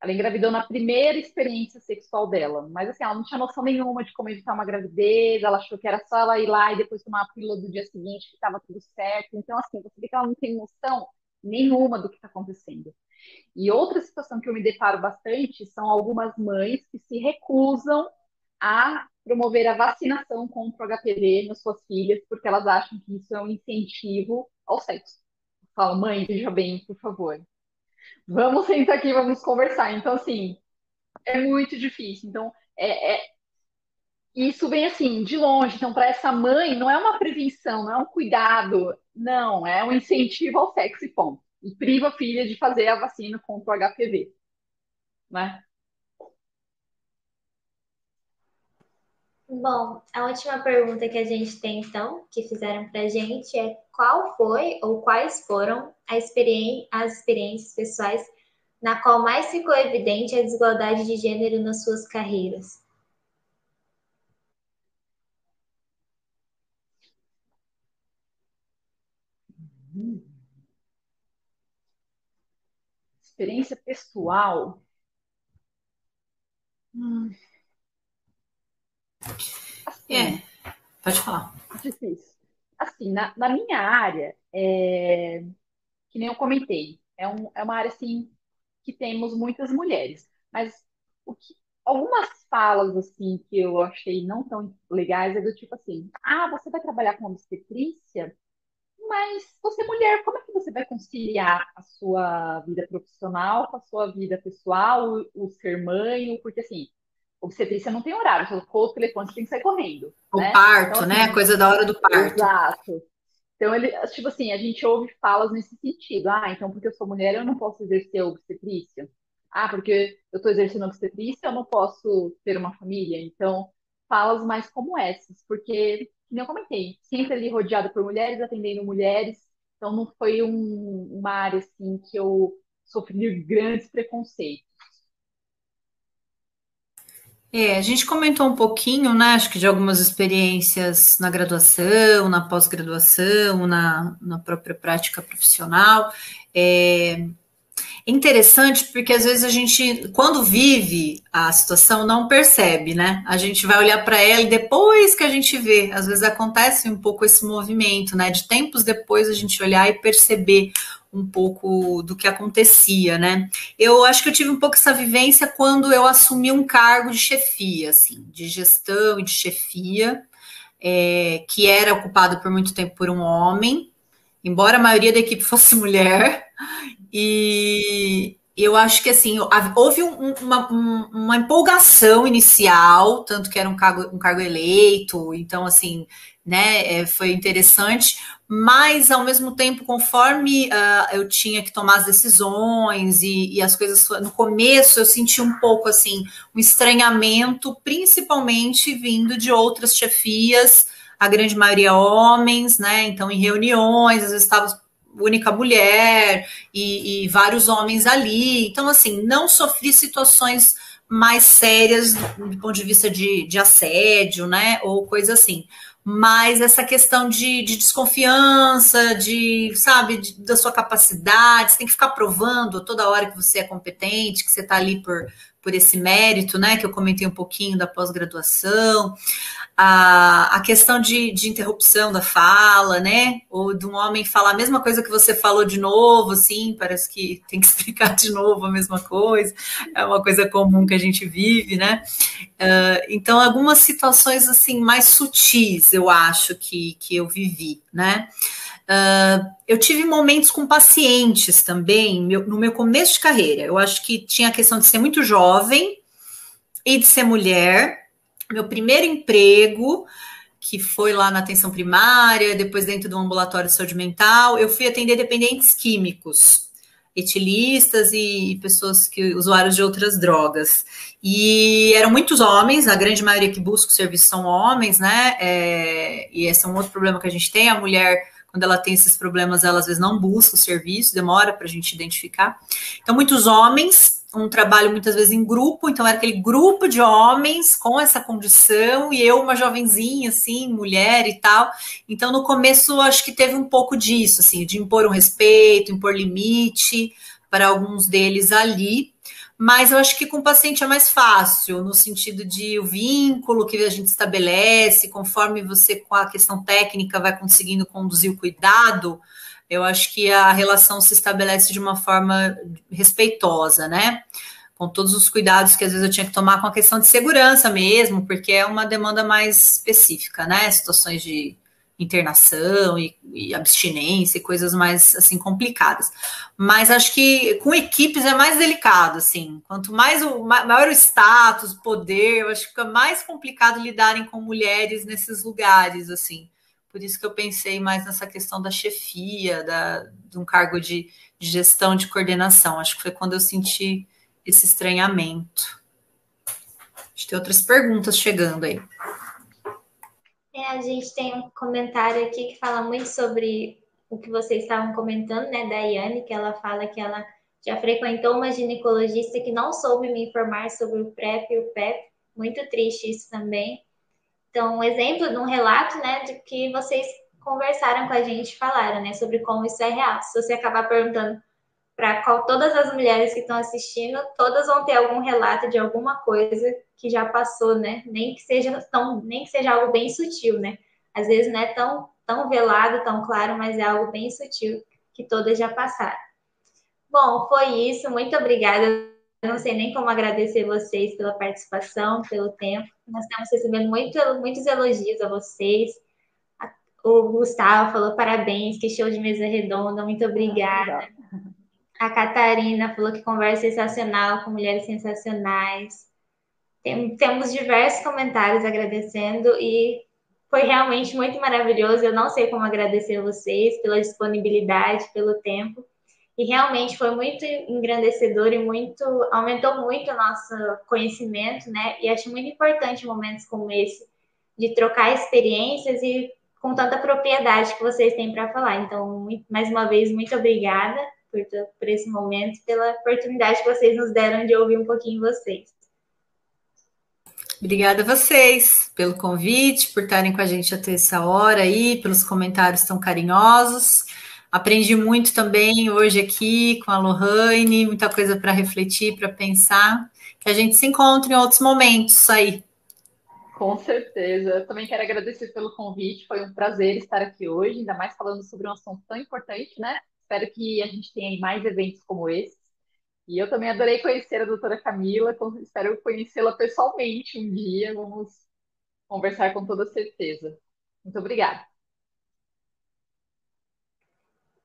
Ela engravidou na primeira experiência sexual dela, mas assim, ela não tinha noção nenhuma de como evitar uma gravidez, ela achou que era só ela ir lá e depois tomar a pílula do dia seguinte, que estava tudo certo. Então, assim, você vê que ela não tem noção nenhuma do que está acontecendo. E outra situação que eu me deparo bastante são algumas mães que se recusam a promover a vacinação contra o HPV nas suas filhas, porque elas acham que isso é um incentivo ao sexo. Eu falo, mãe, veja bem, por favor. Vamos sentar aqui, vamos conversar. Então, assim, é muito difícil. Então, isso vem assim, de longe. Então, para essa mãe, não é uma prevenção, não é um cuidado, não, é um incentivo ao sexo e ponto. E priva a filha de fazer a vacina contra o HPV, né? Bom, a última pergunta que a gente tem, então, que fizeram para a gente é qual foi ou quais foram as experiências pessoais na qual mais ficou evidente a desigualdade de gênero nas suas carreiras? Experiência pessoal. Assim, pode falar. Difícil. assim, na minha área, que nem eu comentei, é uma área, assim, que temos muitas mulheres. Mas o que, algumas falas, assim, que eu achei não tão legais é do tipo assim, ah, você vai trabalhar com obstetrícia? Mas você, mulher, como é que você vai conciliar a sua vida profissional com a sua vida pessoal, o ser mãe? Porque, assim, obstetrícia não tem horário. Você tocou o telefone, você tem que sair correndo, O né? Então, parto, né? assim, Coisa da hora do parto. exato. Então, tipo assim, a gente ouve falas nesse sentido. Ah, então porque eu sou mulher, eu não posso exercer a obstetrícia. Ah, porque eu estou exercendo a obstetrícia, eu não posso ter uma família. Então, falas mais como essas, porque, como eu comentei, sempre ali rodeada por mulheres, atendendo mulheres. Então, não foi uma área, assim, que eu sofri grandes preconceitos. A gente comentou um pouquinho, né? Acho que de algumas experiências na graduação, na pós-graduação, na própria prática profissional. É, interessante porque às vezes a gente, quando vive a situação, não percebe, né? A gente vai olhar para ela e depois que a gente vê, às vezes acontece um pouco esse movimento, né? De tempos depois a gente olhar e perceber um pouco do que acontecia, né? Eu acho que eu tive um pouco essa vivência quando eu assumi um cargo de chefia, assim, de gestão e de chefia, que era ocupado por muito tempo por um homem, embora a maioria da equipe fosse mulher. E eu acho que assim, houve uma empolgação inicial, tanto que era um cargo eleito, então assim, né, foi interessante, mas ao mesmo tempo, conforme eu tinha que tomar as decisões e as coisas no começo, eu senti um pouco assim, um estranhamento, principalmente vindo de outras chefias, a grande maioria homens, né? Então, em reuniões, às vezes estava única mulher e vários homens ali. Então, assim, não sofri situações mais sérias do ponto de vista de assédio, né? Ou coisa assim. Mas essa questão de desconfiança, sabe, da sua capacidade, você tem que ficar provando toda hora que você é competente, que você está ali por esse mérito, né? Que eu comentei um pouquinho da pós-graduação, a questão de interrupção da fala, né? Ou de um homem falar a mesma coisa que você falou de novo, assim, parece que tem que explicar de novo a mesma coisa. É uma coisa comum que a gente vive, né? Então, algumas situações, assim, mais sutis, eu acho que eu vivi, né? Eu tive momentos com pacientes também, no meu começo de carreira. Eu acho que tinha a questão de ser muito jovem e de ser mulher. Meu primeiro emprego, que foi lá na atenção primária, depois dentro do ambulatório de saúde mental, eu fui atender dependentes químicos, etilistas e pessoas usuários de outras drogas. E eram muitos homens, a grande maioria que busca o serviço são homens, né? E esse é um outro problema que a gente tem. A mulher, quando ela tem esses problemas, ela às vezes não busca o serviço, demora para a gente identificar. Então, muitos homens, um trabalho muitas vezes em grupo, então era aquele grupo de homens com essa condição e eu, uma jovenzinha, assim, mulher e tal. Então, no começo, acho que teve um pouco disso, assim, de impor um respeito, impor limite para alguns deles ali. Mas eu acho que com o paciente é mais fácil, no sentido de o vínculo que a gente estabelece, conforme você, com a questão técnica, vai conseguindo conduzir o cuidado, eu acho que a relação se estabelece de uma forma respeitosa, né? Com todos os cuidados que às vezes eu tinha que tomar com a questão de segurança mesmo, porque é uma demanda mais específica, né? Situações de internação e abstinência e coisas mais assim complicadas. Mas acho que com equipes é mais delicado, assim. Quanto mais maior o status, o poder, eu acho que fica mais complicado lidarem com mulheres nesses lugares, assim. Por isso que eu pensei mais nessa questão da chefia, de um cargo de gestão, de coordenação. Acho que foi quando eu senti esse estranhamento. A gente tem outras perguntas chegando aí. A gente tem um comentário aqui que fala muito sobre o que vocês estavam comentando, né, da Yane, que ela fala que ela já frequentou uma ginecologista que não soube me informar sobre o PrEP e o PEP. Muito triste isso também. Então, um exemplo de um relato, né, de que vocês conversaram com a gente, falaram, né, sobre como isso é real. Se você acabar perguntando para todas as mulheres que estão assistindo, todas vão ter algum relato de alguma coisa que já passou, né? Nem que seja algo bem sutil, né? Às vezes não é tão tão velado, tão claro, mas é algo bem sutil que todas já passaram. Bom, foi isso. Muito obrigada. Eu não sei nem como agradecer vocês pela participação, pelo tempo. Nós estamos recebendo muitos elogios a vocês. O Gustavo falou parabéns, que show de mesa redonda, muito obrigada. A Catarina falou que conversa sensacional, com mulheres sensacionais. Temos diversos comentários agradecendo e foi realmente muito maravilhoso. Eu não sei como agradecer a vocês pela disponibilidade, pelo tempo. E realmente foi muito engrandecedor e aumentou muito o nosso conhecimento, né? E acho muito importante momentos como esse, de trocar experiências e com tanta propriedade que vocês têm para falar. Então, mais uma vez, muito obrigada por esse momento, pela oportunidade que vocês nos deram de ouvir um pouquinho vocês. Obrigada a vocês pelo convite, por estarem com a gente até essa hora aí, pelos comentários tão carinhosos. Aprendi muito também hoje aqui com a Lohane, muita coisa para refletir, para pensar. Que a gente se encontre em outros momentos aí. Com certeza. Eu também quero agradecer pelo convite. Foi um prazer estar aqui hoje, ainda mais falando sobre um assunto tão importante, né? Espero que a gente tenha mais eventos como esse. E eu também adorei conhecer a doutora Camila, então espero conhecê-la pessoalmente um dia. Vamos conversar com toda certeza. Muito obrigada.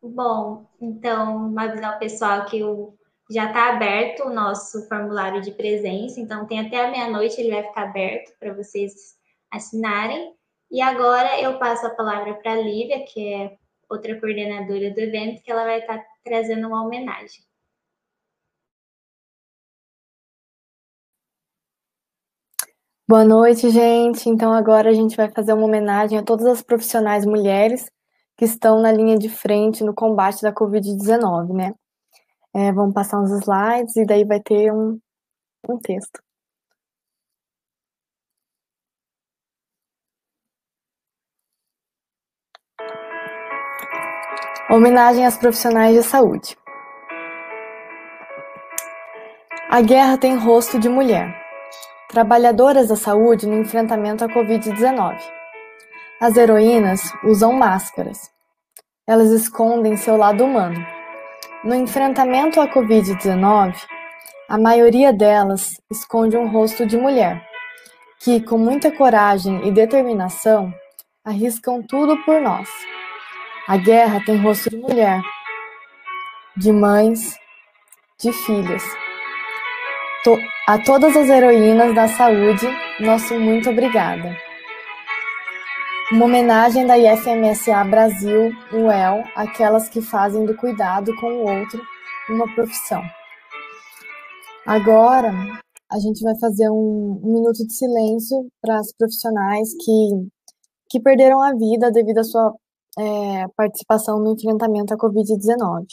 Bom, então, avisar o pessoal que já está aberto o nosso formulário de presença, então tem até a meia-noite, ele vai ficar aberto para vocês assinarem. E agora eu passo a palavra para a Lívia, que é outra coordenadora do evento, que ela vai estar trazendo uma homenagem. Boa noite, gente. Então agora a gente vai fazer uma homenagem a todas as profissionais mulheres que estão na linha de frente no combate da Covid-19, né? Vamos passar uns slides e daí vai ter um texto. Homenagem às profissionais de saúde. A guerra tem rosto de mulher. Trabalhadoras da saúde no enfrentamento à Covid-19. As heroínas usam máscaras. Elas escondem seu lado humano. No enfrentamento à Covid-19, a maioria delas esconde um rosto de mulher, que, com muita coragem e determinação, arriscam tudo por nós. A guerra tem rosto de mulher, de mães, de filhas. A todas as heroínas da saúde, nosso muito obrigada. Uma homenagem da IFMSA Brasil, UEL, aquelas que fazem do cuidado com o outro uma profissão. Agora, a gente vai fazer um minuto de silêncio para as profissionais que perderam a vida devido à sua participação no enfrentamento à Covid-19.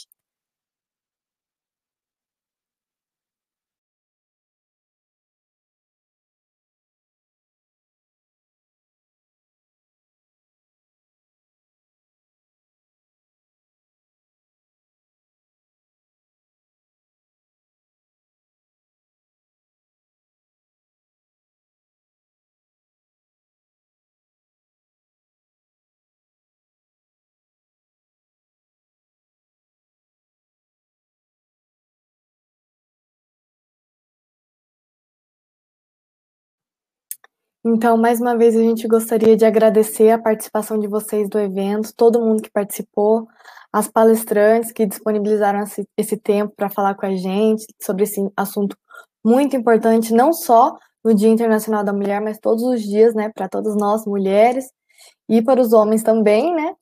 Então, mais uma vez, a gente gostaria de agradecer a participação de vocês do evento, todo mundo que participou, as palestrantes que disponibilizaram esse tempo para falar com a gente sobre esse assunto muito importante, não só no Dia Internacional da Mulher, mas todos os dias, né, para todas nós, mulheres, e para os homens também, né?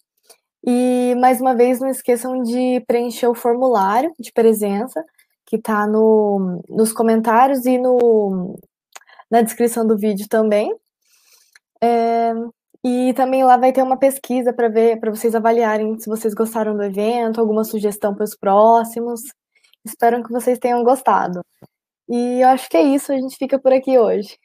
E, mais uma vez, não esqueçam de preencher o formulário de presença, que está nos comentários e na descrição do vídeo também. E também lá vai ter uma pesquisa para vocês avaliarem se vocês gostaram do evento, alguma sugestão para os próximos. Espero que vocês tenham gostado. E eu acho que é isso, a gente fica por aqui hoje.